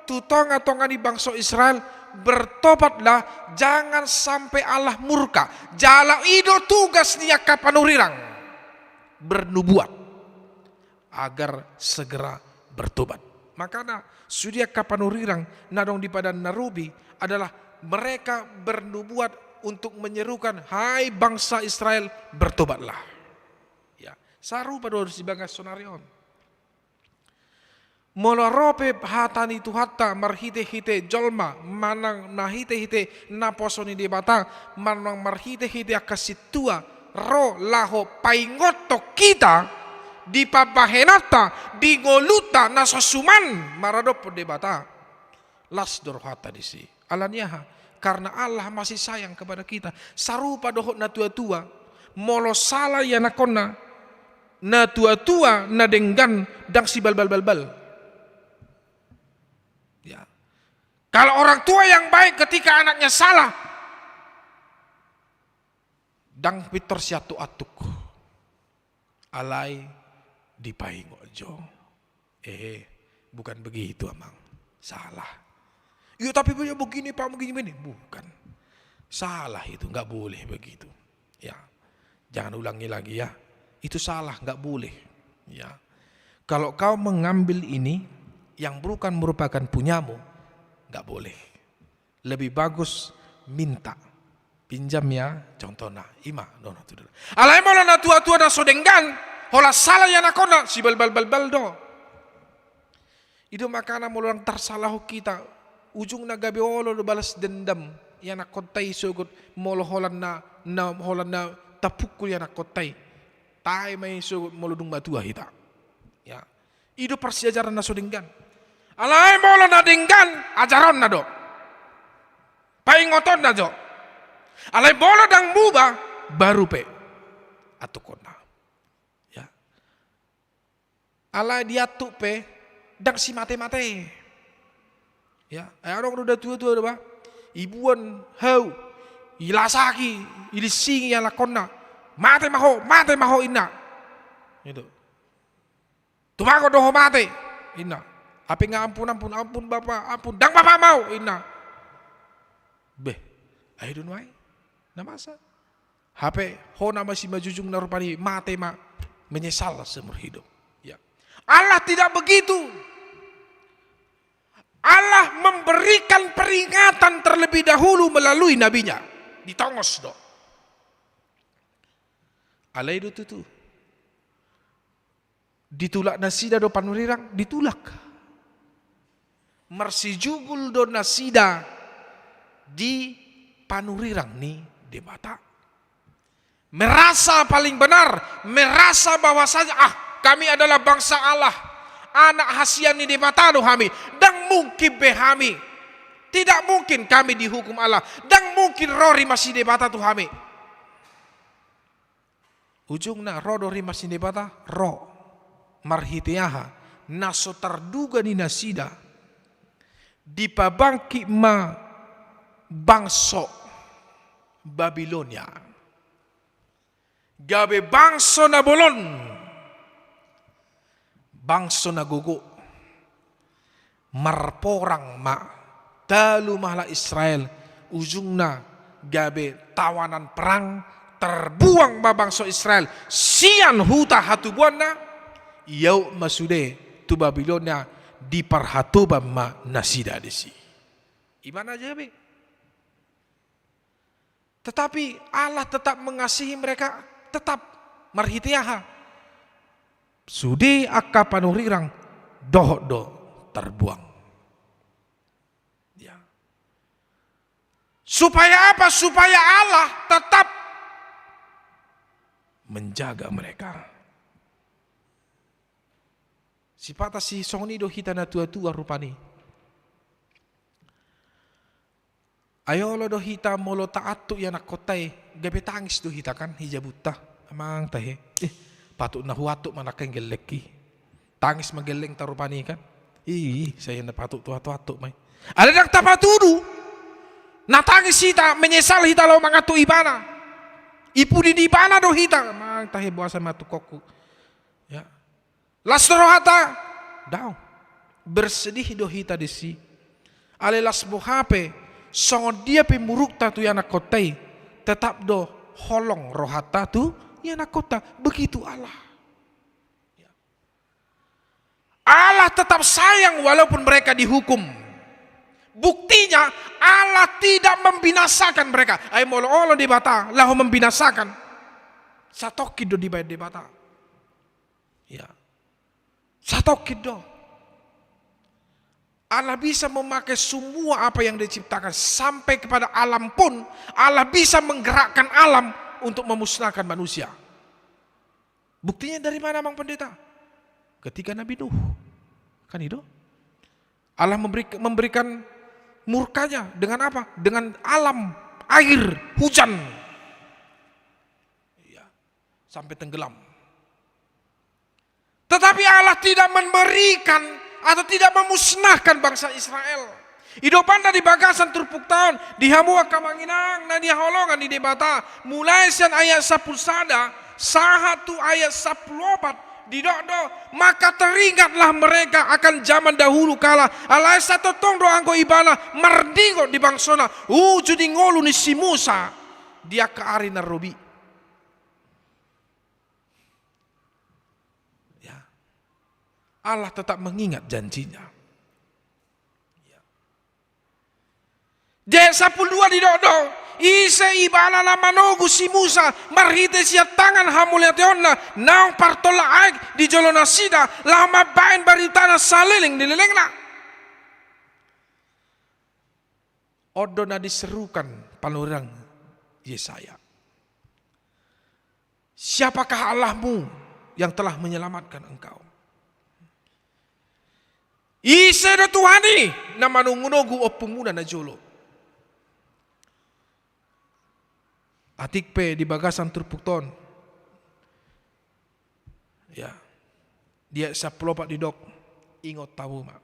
tutonga-tonga di bangsa Israel. Bertobatlah, jangan sampai Allah murka. Jala ido tugas niya ka panurirang. Bernubuat. Agar segera bertobat. Makanya sudia ka panurirang nadong di padan narubi adalah mereka bernubuat untuk menyerukan, hai bangsa Israel, bertobatlah. Ya, saru pada si bagas sonarion. Molorope hatani tuhatta marhite-hite jolma manang nahite-hite naposoni debata manang marhite-hite akasitua ro laho paingoto kita di papahenata di ngoluta nasasuman maradopo debata las dorhata disi alaniaha. Karena Allah masih sayang kepada kita. Sarupa dohot na tua-tua. Molo salah ya nakona. Na tua-tua na denggan. Dang si bal-bal-bal-bal. Ya. Kalau orang tua yang baik ketika anaknya salah. Dang pitor siatu atuk. Alai dipaingojo. Bukan begitu amang. Salah. Ya tapi begini Pak, begini. Bukan. Salah itu, nggak boleh begitu. Ya. Jangan ulangi lagi ya. Itu salah, nggak boleh. Ya. Kalau kau mengambil ini yang bukan merupakan punyamu, nggak boleh. Lebih bagus minta. Pinjam ya, contohnya. Ima, dono tu dulu. Alai mola na tua-tua na sodenggan, hola salah ya nakona si bal-bal-bal do. Itu makana mulang tersalah kita. Ujung na gabi olo do balas dendam yang nak kotai sugut molo holan na tapukul yang nak kotai tai mai sugut molo dung matua hita ya itu persiajaran na sodenggan alai molo na denggan ajaran na do paingoton na do alai molo dang buba baru pe atukona ya ala diatuk pe dang si mate-mate. Ya, orang udah tua-tua ba. Ibuan hau ilasaki ilising ya lakonna. Mate maho inna. Itu. Tumago doho mate inna. Api ampun Bapak, ampun. Dang Bapak mau inna. Beh, ayo dun wae. Namasa. HP ho nama si majujung narupani mate menyesal seumur hidup. Ya. Allah tidak begitu. Allah memberikan peringatan terlebih dahulu melalui nabinya. Ditongos do. Alai do tutu. Ditulak nasida do panurirang, ditulak. Mersijugul do nasida di panurirang ni debata. Merasa paling benar, merasa bahwasanya kami adalah bangsa Allah. Anak hasian ini batado kami. Dan mungkin behami. Tidak mungkin kami dihukum Allah. Dan mungkin rori masih debata tu kami. Ujungnya rodori masih debata. Ro. Marhitiaha. Naso terduga ni nasida. Dipabangki bangso Babilonia. Gabe bangso na bolon. Bangso na gugu. Marporang dalu mahla Israel. Ujungna gabe tawanan perang. Terbuang bangso Israel. Sian huta hatubuan na. Yau masude tu Babilonia. Diparhatuban nasida desi. Gimana aja be? Tetapi Allah tetap mengasihi mereka. Tetap marhitiaha. Sudi akka panurirang do terbuang. Ya. Supaya apa? Supaya Allah tetap menjaga mereka. Sipata si soni do hita na tua-tua rupani. Ayo lo do hita molo taatu ya nak kotai gabe tangis do hita kan hijabuta amang tahe. Patut na huatuk manakeng geleki. Tangis mageleng tarupani kan. Saya na patut tuatu-atu may. Ada nang tapatudu. Natangis hita menyesal hita lo mangatu ibana. Ipu di ibana do hita. Mang tahe buasa matukoku. Ya. Lastro hata daw. Bersedih do hita desi. Ale lasbo hape songo dia pemuruk tatu yana kotai tetap do holong rohata tu yana kota begitu Allah. Ya. Allah tetap sayang walaupun mereka dihukum. Buktinya Allah tidak membinasakan mereka. Ay molo-olo di bata lahu membinasakan. Satokid do di bata. Ya. Satokid do. Allah bisa memakai semua apa yang diciptakan sampai kepada alam pun Allah bisa menggerakkan alam untuk memusnahkan manusia. Buktinya dari mana Mang Pendeta? Ketika Nabi Nuh. Kan itu? Allah memberikan murkanya dengan apa? Dengan alam, air, hujan. Ya, sampai tenggelam. Tetapi Allah tidak memberikan atau tidak memusnahkan bangsa Israel. Hidupan dari bagasan turpuk tahun dihamua kamanginang na diholongan di debata mulai sian ayat 10 sahatu ayat 14 di dodo maka teringatlah mereka akan zaman dahulu kala alai satu tong do anggo ibana mardingo di bangsona jadi ngolu ni si Musa dia ke ari narobi. Allah tetap mengingat janjinya. Ya. Jaya 12 di dodo. Ise ibana na manogu si Musa. Marhite siya tangan hamuliationna. Naong partola aik di jolona sida. Lama bain baritana saliling dilileng na. Odo na diserukan palurang Yesaya. Siapakah Allahmu yang telah menyelamatkan engkau? Isa na Tuhani na manungunogu o pumuna na jolo. Atik pe di bagasan turpukton. Ya. Dia saplopak di dok. Ingot tahu mak.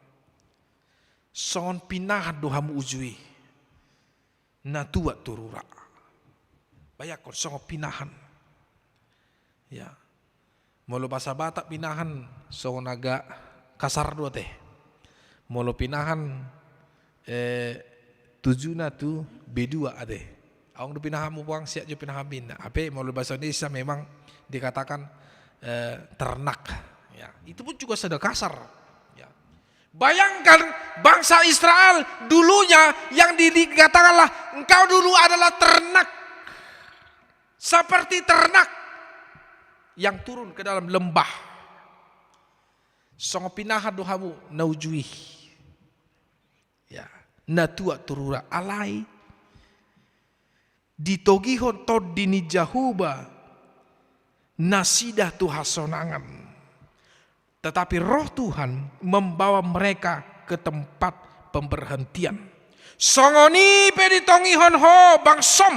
Songon pinahan dohamu ujui. Natua turura. Bayakon songon pinahan. Ya. Molo bahasa Batak pinahan songon agak kasar dua teh. Molo pinahan tujuna tu B2 ade. Aung pinahamu buang siap jo pinahamin. Ape molo bahasa Indonesia memang dikatakan ternak. Ya, itu pun juga sudah kasar. Ya. Bayangkan bangsa Israel dulunya yang dikatakanlah engkau dulu adalah ternak. Seperti ternak yang turun ke dalam lembah. Songo pinahan dohamu naujui. Ya, natua turura alai ditogihon tod dini jahuba nasidah tuhasonangan. Tetapi roh Tuhan membawa mereka ke tempat pemberhentian. Songoni peditongihon ho bangsom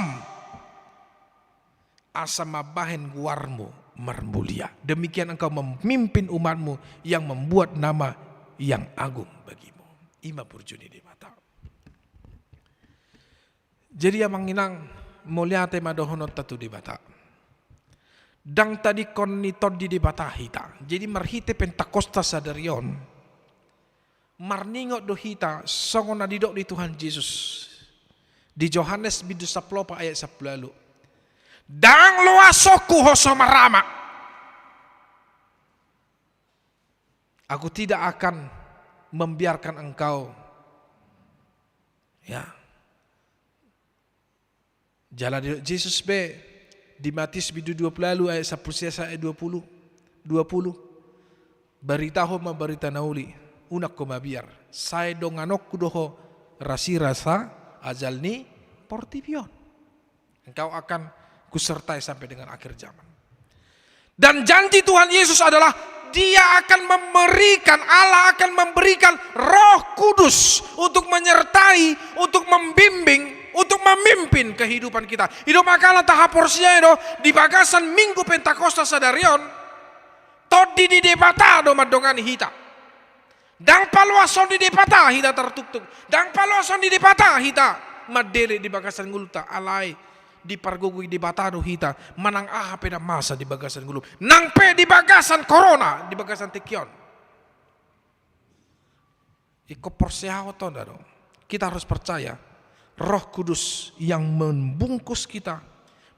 asama bahen guarmu marmulia. Demikian engkau memimpin umatmu yang membuat nama yang agung bagimu. Ima burjuni di mata. Jadi yang menginang mulia tema dohonot tatu di mata. Dang tadi konitod di bata hita. Jadi marhite Pentakosta sadarion. Marningot do hita songon nadidok di Tuhan Yesus. Di Yohanes bidu 10 ayat 10. Dang loasoku hoso marama. Aku tidak akan membiarkan engkau ya. Jalan di Yesus be di Matius bidu 20 ayat 10 ayat 20. Beritahu ma berita nauli unak ko mabiar. Saya donganok kudoho rasa ajalni portipion. Engkau akan kusertai sampai dengan akhir zaman. Dan janji Tuhan Yesus adalah Dia akan memberikan, Allah akan memberikan Roh Kudus untuk menyertai, untuk membimbing, untuk memimpin kehidupan kita. Itu makalah tahap porsinya itu di bagasan Minggu Pentakosta sadarion. Todi di debata do madongan hita. Dang paluason di debata hita tertuktuk. Dang paluason di debata hita madele di bagasan guluta alai di pargugui di batado hita manang peda masa di bagasan gulu nang pe di bagasan corona di bagasan tekion iko porsehawa tonda dong. Kita harus percaya Roh Kudus yang membungkus kita,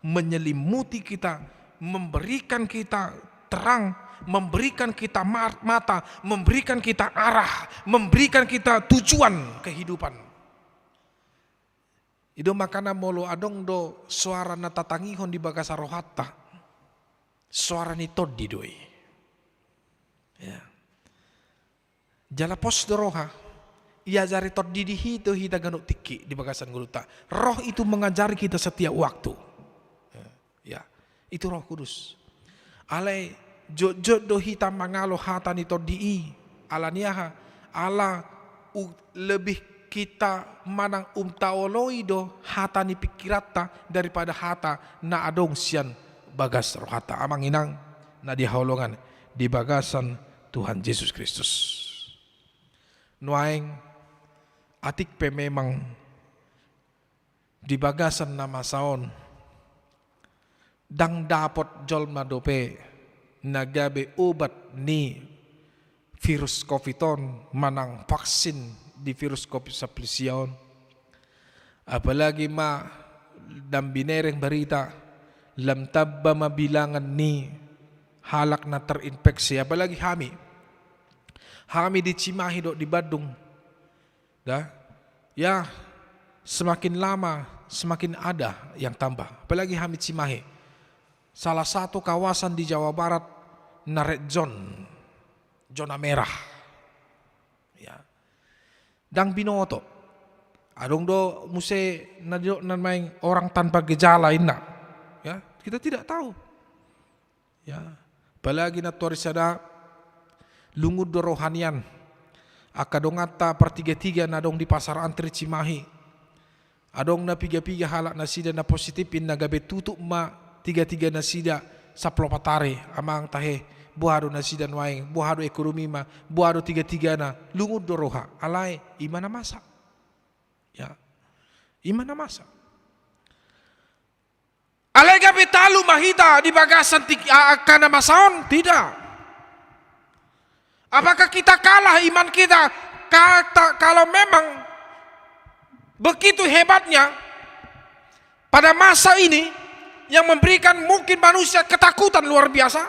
menyelimuti kita, memberikan kita terang, memberikan kita mata, memberikan kita arah, memberikan kita tujuan kehidupan. Ido makana molo adong do suara na tatangihon di bagasa rohata. Suara ni todi doi. Ya. Jala pos do roha. Ia jari todi di hito hita ganuk tiki di bagasan guluta. Roh itu mengajari kita setiap waktu. Ya. Itu Roh Kudus. Alai jod do hita mangalo hata ni todi alaniaha ala lebih kita manang taoloido hata ni pikirata daripada hata na adong sian bagas rohata amang inang na dihaulongan di bagasan Tuhan Yesus Kristus. Nuaing atik pe memang di bagasan nama saon dang dapot jolma dope nagabe obat ni virus COVID-19 manang vaksin di virus COVID saplisiaon. Apalagi dam binereng berita lam tabba mabilangan ni halak na terinfeksi. Apalagi Hami di Cimahi do di Badung. Ya semakin lama semakin ada yang tambah. Apalagi Hami Cimahi. Salah satu kawasan di Jawa Barat na red zona merah. Dang binoto adong do muse main orang tanpa gejala inna ya kita tidak tahu ya apalagi na tuarisada lungud do rohanian akadongata pertiga-tiga nadong di pasar antri Cimahi adong na piga-piga halak nasida na positifin na gabe tutup ma tiga-tiga nasida saplopatare amang tahe buhado nasi dan waing, buhado ekonomi ma, buhado tiga-tiga na, lungud doroha, alai imana masa. Ya, imana masa. Alai gabi talu mahita di bagasan karena masaon? Tidak. Apakah kita kalah iman kita? Kalau memang begitu hebatnya pada masa ini yang memberikan mungkin manusia ketakutan luar biasa,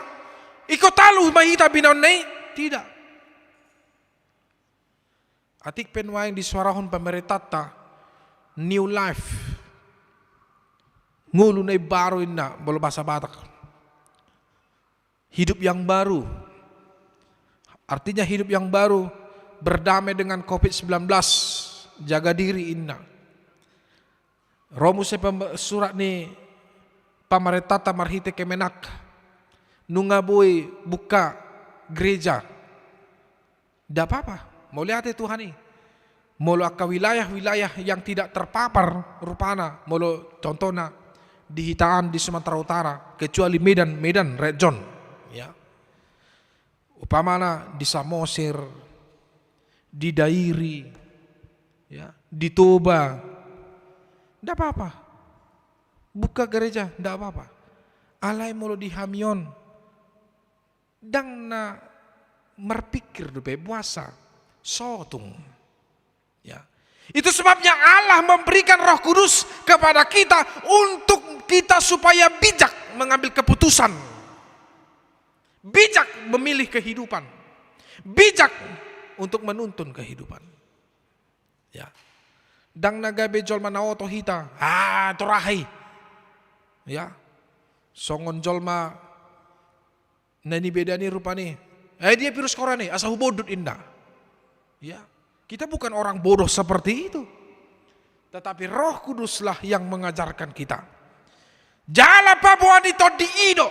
ikut talu mahita binonei? Tidak. Atik penwaing di suarahon pemerintah new life. Ngulu na baru ina, bolo bahasa Batak. Hidup yang baru. Artinya hidup yang baru, berdamai dengan COVID-19, jaga diri ina. Romu surat ni pamarentah marhite kemenak. Nunga boy buka gereja. Tidak apa-apa, mau lihat Tuhan ini. Molo akka wilayah-wilayah yang tidak terpapar rupana, molo contohnya di Hitaan di Sumatera Utara, kecuali Medan Red Zone, ya. Upamana di Samosir, di Dairi, ya, di Toba, tidak apa-apa. Buka gereja, tidak apa-apa. Alai molo di Hamion, dang na merpikir dupe puasa, sotung, ya. Itu sebabnya Allah memberikan Roh Kudus kepada kita untuk kita supaya bijak mengambil keputusan. Bijak memilih kehidupan. Bijak untuk menuntun kehidupan. Ya. Dang nagabe jolma naoto hita. Torahi. Ya. Songon jolma nani bedani rupani. Dia virus korane asa hubodut indah. Ya. Kita bukan orang bodoh seperti itu. Tetapi Roh Kuduslah yang mengajarkan kita. Jala pabuani to di ido.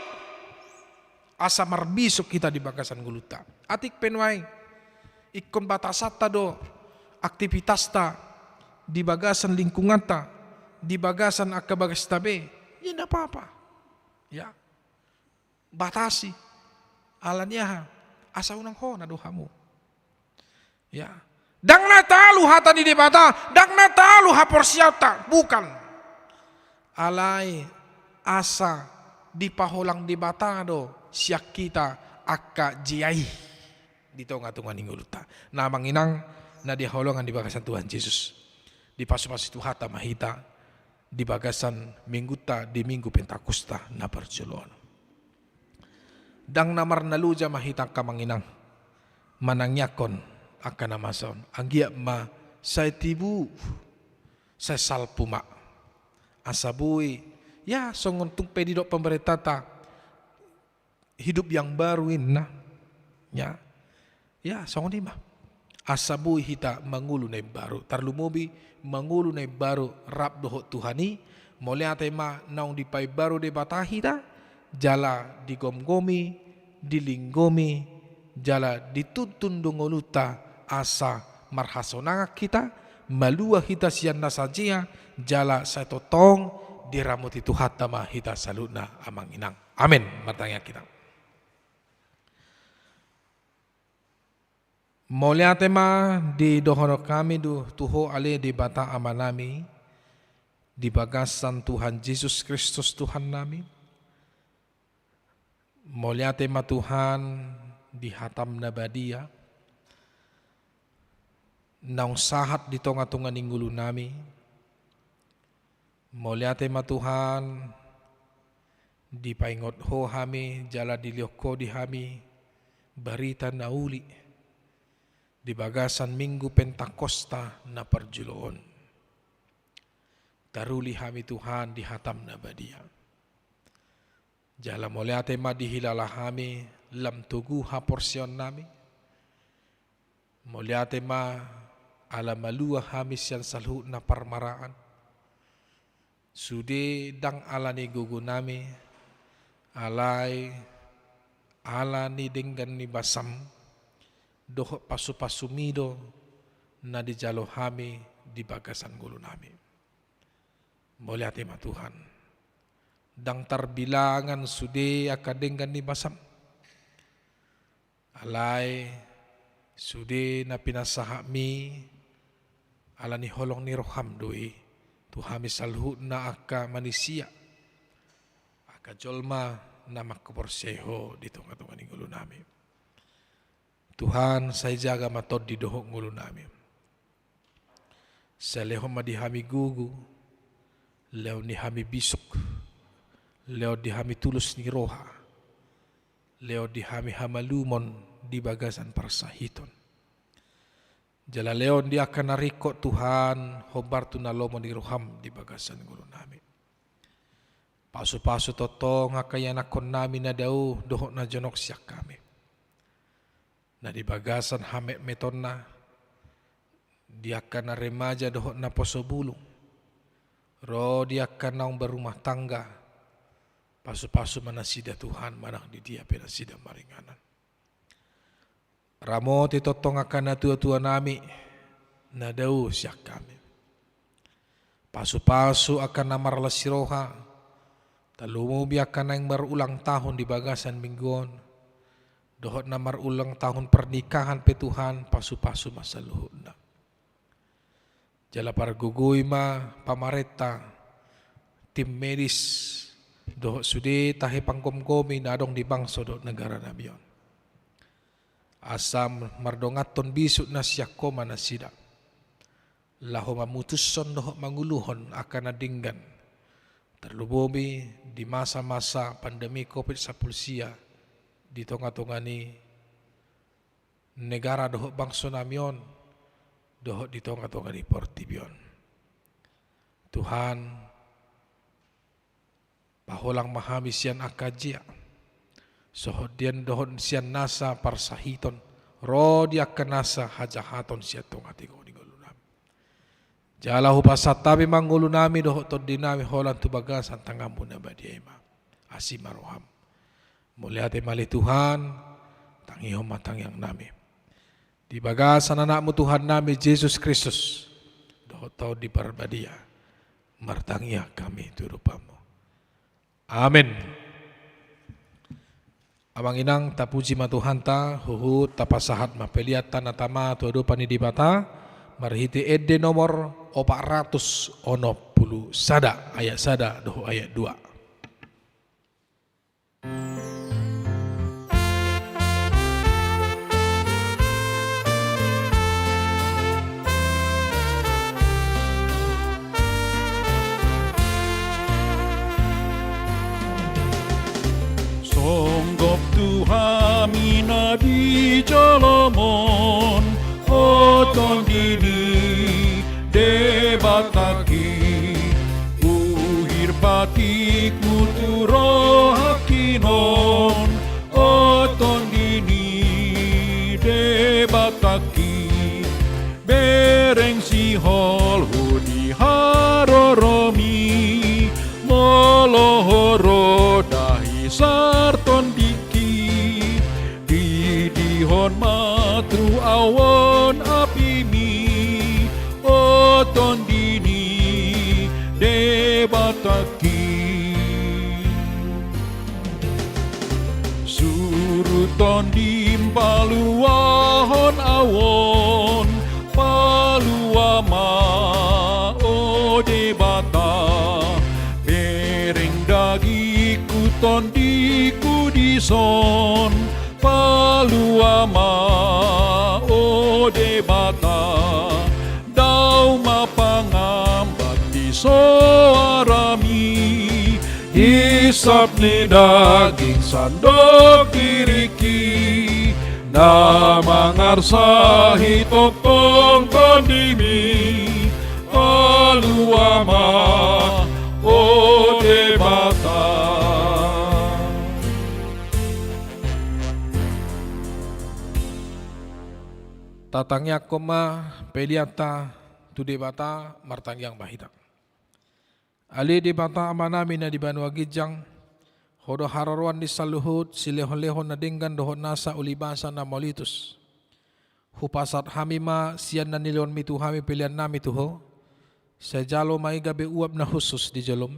Asa marbisuk kita di bagasan guluta. Atik penwai. Ikon batasata do. Aktivitas ta. Di bagasan lingkungan ta. Di bagasan akabagas tabe. Ya tidak apa-apa. Ya. Batasi. Alanya. Asa unang ho na dohamu. Ya. Dang natalu hata di debata, dang natalu haporsiata, bukan. Alai asa di paholang debata do siak kita akka jiai di tonga-tonga ninguluta. Namang inang na di holongan di bagasan Tuhan Yesus. Di pasu-pasu Tuhata mahita di bagasan mingguta di minggu Pentakosta na perjolon. Dang namar naluja mahita kamanginang manangyakon akan namason anggia ma saya tibu saya salpuma asabui ya songon tung pedidok pemerintah ta hidup yang baru inna ya songon ima asabui hita mangulu na baru tarlumobi mangulu na baru rap doho Tuhani moliate ma naung dipai baru de batahita jala digomgomi dilinggomi jala dituntun dongoluta asa marhasonanga kita malua hita sian nasajia jala saya totong diramuti Tuhatama hita saluna amang inang. Amin. Bertanya kita. Molia tema di dohono kami du tuho ale di bata amanami di bagasan Tuhan Yesus Kristus Tuhan nami. Molia tema Tuhan di hatam nabadia. Naung sahat di tonga-tonga ninggulu nami. Molia tema Tuhan di paingot ho hami jala dilioko di hami barita nauli di bagasan minggu Pentakosta na perjuloon. Taruli hami Tuhan di hatam nabadia. Jala molia tema dihilala hami lam tugu ha porsion nami. Molia tema ala malua hamis yang salhu na parmaraan. Sude dang ala ni gugu nami. Alai ala ni denggan ni basam. Doh pasu-pasumido na di jalo hami di bagasan gulu nami. Molia tema Tuhan. Dang tarbilangan sude akadenggan ni basam. Alay sude na pinasahami ala ni holong ni roham doi tuhami salhut na aka manusia aka jolma na makaporseho di tengah-tengah ni ngulu nami. Tuhan saya jaga matod di dohok ngulu nami. Saleho madihami gugu, leo ni hami bisuk, leo di hami tulus ni roha, leo di hami hamalumon di bagasan parsahiton. Jala leon dia akan narikot Tuhan hobar tu nalomo di roham di bagasan guru nami. Pasu-pasu totong akaya nakon nami na dau dohok na jonok siak kami. Na di bagasan hamek metonna dia akan remaja dohok na poso bulung. Ro dia akan naung berumah tangga. Pasu-pasu mana sida Tuhan manang di dia pena sida maringanan. Ramo titotong akan na tua-tua nami na dau siak kami. Pasu-pasu akan namar lasiroha. Talumo biakan yang berulang tahun di bagasan mingguan. Dohot namar ulang tahun pernikahan pe Tuhan pasu-pasu masa luhut na. Jala para guguy ma pamareta tim medis dohot sudi tahi pangkom-komi nadong di bangso dohot negara namion. Asam mardongaton bisut na siyak koma na sida. Laho mamutuson dohot manguluhon akan nadinggan. Terlubomi di masa-masa pandemi COVID-19 di tengah-tengah ni negara dohot bangso namion dohot di tengah-tengah ni Portibion. Tuhan paholang mahami sian akajia sohot dian dohot sian nasa parsahiton ro dia kenasa hajahaton sian tongah tigo ni golunam. Jala hupasatabi manggulu nami dohot to dinami holan tu bagasan tangamu na badiema asimaroham. Muliate mali Tuhan tangihom matang yang nami. Di bagasan anakmu Tuhan nami Yesus Kristus dohot tau di barbadia martangia kami turupamu. Amin. Abang inang tapuji ma Tuhan ta huhut tapasahat mapeliatan natama tuadu pani di bata marhiti ede nomor 460 sada ayat sada doh ayat 2. Songgop Tuhami na di jalamon oton dini debataki uhir batik muturo hakinon oton dini debataki bereng sihol hudi haroromi molohoro dahi sarton diki didihon matru awon apimi oton dini debataki suruton dimpaluahon awon paluama o debata bereng dagi kuton di kudison paluama o debata dau mapangambat di soarami hisap ni daging sandok diriki na mangarsahi tokong kondimi paluama o debata. Tatangnya koma peliata tu debata martangyang bahita. Ali debata amanami na di Banua Gijang hodo hararuan di saluhut silehon-lehon na dinggan dohon nasa ulibasa na molitus. Hupasat hamima sian na nilon mitu hami pilihan nami tuho. Sejalo mai gabe uap na khusus di jalom.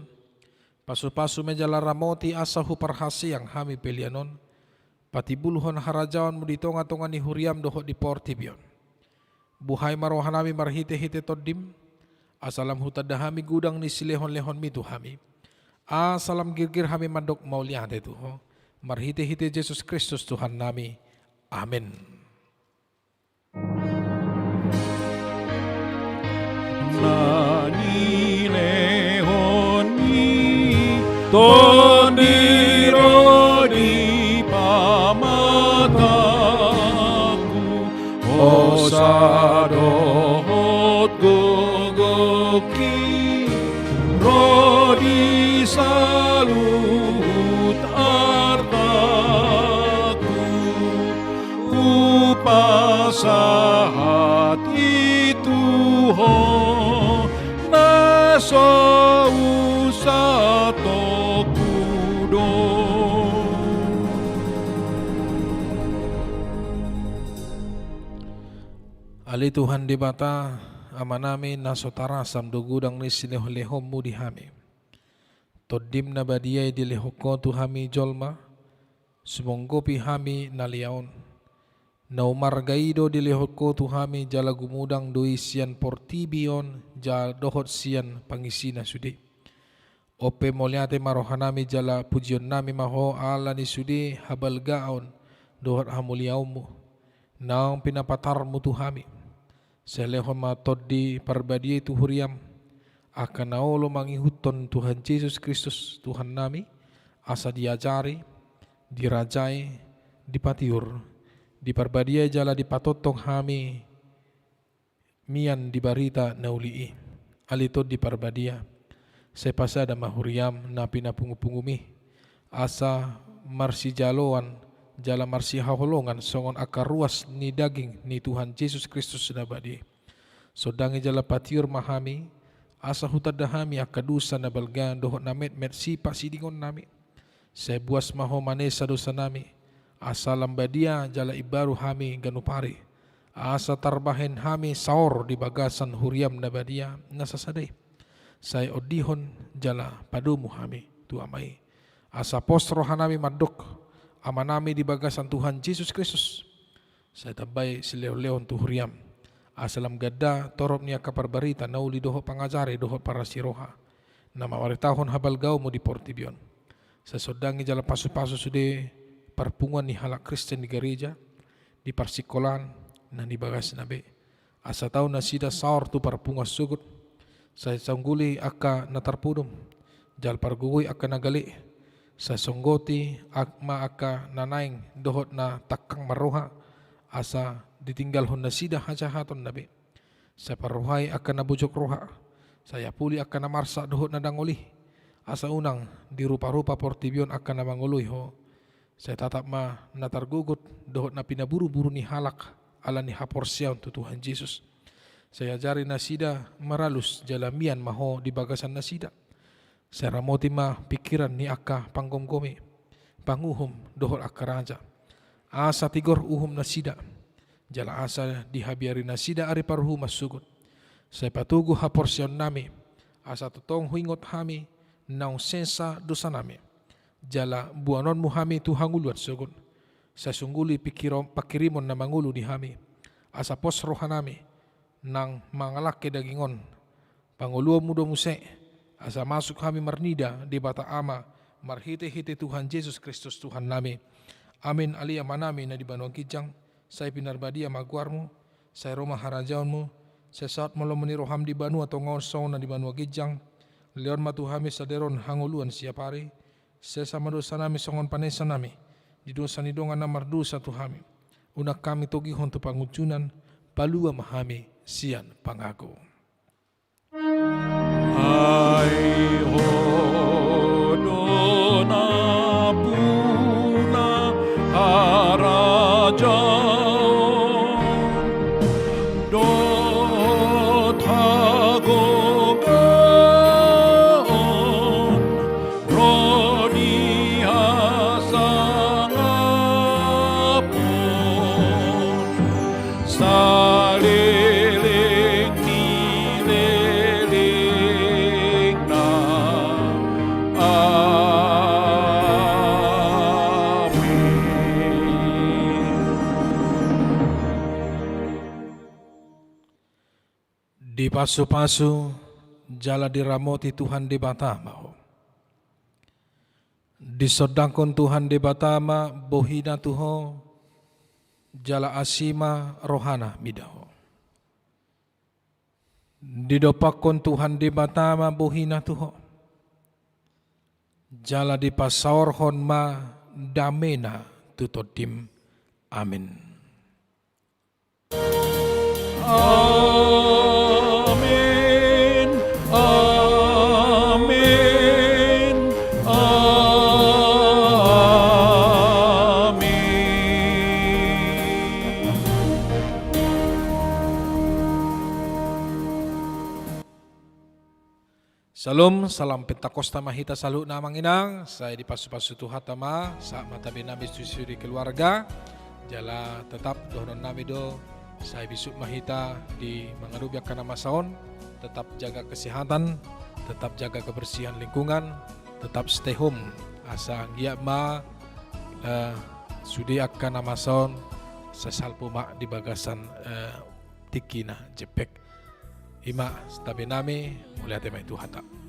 Pasu-pasu menjala ramoti asa huparhasi yang hami pilihanon. patibuluhon harajawan mo di tonga-tonga ni huriam doho di portibion. Buhay marohanami marhite-hite toddim, asalam hutadahami gudang ni silehon-lehon mitu hami. Asalam girgir hami mandok mauliate tuho. Marhite-hite Yesus Kristus Tuhan nami. Amin. Nani lehon mi tondiro di pamataku osadohot gogoki rodi salut artaku upasahat itu ho naso usato kudo. Ali Tuhan di bata amanami nasotara samdugudang ni silehom-lehommu di hami. Toddim na badiyay di lehoko tu hami jolma, sumonggopi hami naliaon. Naumargaido di lehoko tu hami jala gumudang doi sian portibion jala dohot sian pangisina sudi. Ope moliate marohanami jala pujion nami maho ala ni sudi habal gaon dohot hamuliaumu. Naong pinapatarmu tu hami. Selehon matod di parbadiyay tu huriam. Akan naolo mangihuton Tuhan Yesus Kristus Tuhan nami. Asa diajari, dirajai, dipatiur. Di parbadiyay jala dipatotong hami mian di barita naulii alito di parbadia sepasada mahuriam na pinapungu-pungumi asa marsi jaloan jala marsi haholongan songon akar ruas ni daging ni Tuhan Yesus Kristus nabadi sodangi jala patiur mahami asa hutadahami akadusa na balgan dohot namet met sipa sidingon nami sebuas maho manesa dosa nami asa lambadia jala ibaru hami ganupari asa tarbahen hami saor di bagasan huriam nabadia nasasadai say odihon jala padumu hami tu amai asa posro hanami madok amanami di bagasan Tuhan Yesus Kristus say tabay sileo-leon tu huriam asalam gadda torop niya kaparbarita nauli doho pangajari doho para siroha na mawaritahon habal gao mo di portibion sa sodangi jala pasu-pasu sude parpungan ni halak Kristen di gereja di parsikolan na di bagas nabe asa tau na sida saor tu parpungas sugut sa sangguli aka natarpudum jal pargugoy aka nagali sa songgoti akma aka nanaing dohot na takang maroha asa ditinggal hon na sida hajahaton nabe sa paruhay aka nabujok roha saya puli aka namarsa dohot na dangoli asa unang di rupa-rupa portibion aka namanguloy ho saya tatap ma natargugot dohot na pinaburu-buru ni halak ala ni haporsyaon tu Tuhan Yesus. Saya jari nasida maralus jalamian maho di bagasan nasida. Saya ramoti ma pikiran ni aka panggomgome panguhum dohot aka raja. Asa tigor uhum nasida. Jala asa dihabiari nasida ari parhu masugot. Saya patugu haporsyaon nami asa tutong huingot hami naung sensa dosa nami. Jala buanon muhami tu hanguluan sugun sa sungguli pakirimon na mangulo di hami asa posro hanami nang mangalak ke dagingon panguluo mudo muse asa masuk hami marnida di bata ama marhite-hite Tuhan Yesus Kristus Tuhan nami amin alia manami na di banua kijang say pinarbadia maguarmu say roma harajaonmu say saat molomoni roham di banua tongosong na di banua kijang leon matuhami saderon hanguluan siapari sesama dosa nami songon panesa nami di dosa ni dongan namar dosa tu hami unak kami togi hontu pangucunan palua mahami sian pangago Ai hodona puna haraja Di pasu-pasu jala diramoti Tuhan di batama. Disodangkon Tuhan di batama bohina tuho jala asima rohana midaho. Didopakon Tuhan di batama bohina tuho jala di pasaorhon ma damena tutodim. Amin. Amin. Amin. Amin. Salam, salam Pentakosta Mahita salut namang inang. Saya di pasu-pasu Tuhan tama, saat mata binami susuri keluarga. Jala tetap dohon nami do. Saya bisuk Mahita di mengarubiak nama saon. Tetap jaga kesehatan, tetap jaga kebersihan lingkungan, tetap stay home. Asa giat ma sudi akan nama saon sesal pumak di bagasan tikina jepek. Ima stabe nami mulai tema itu hata.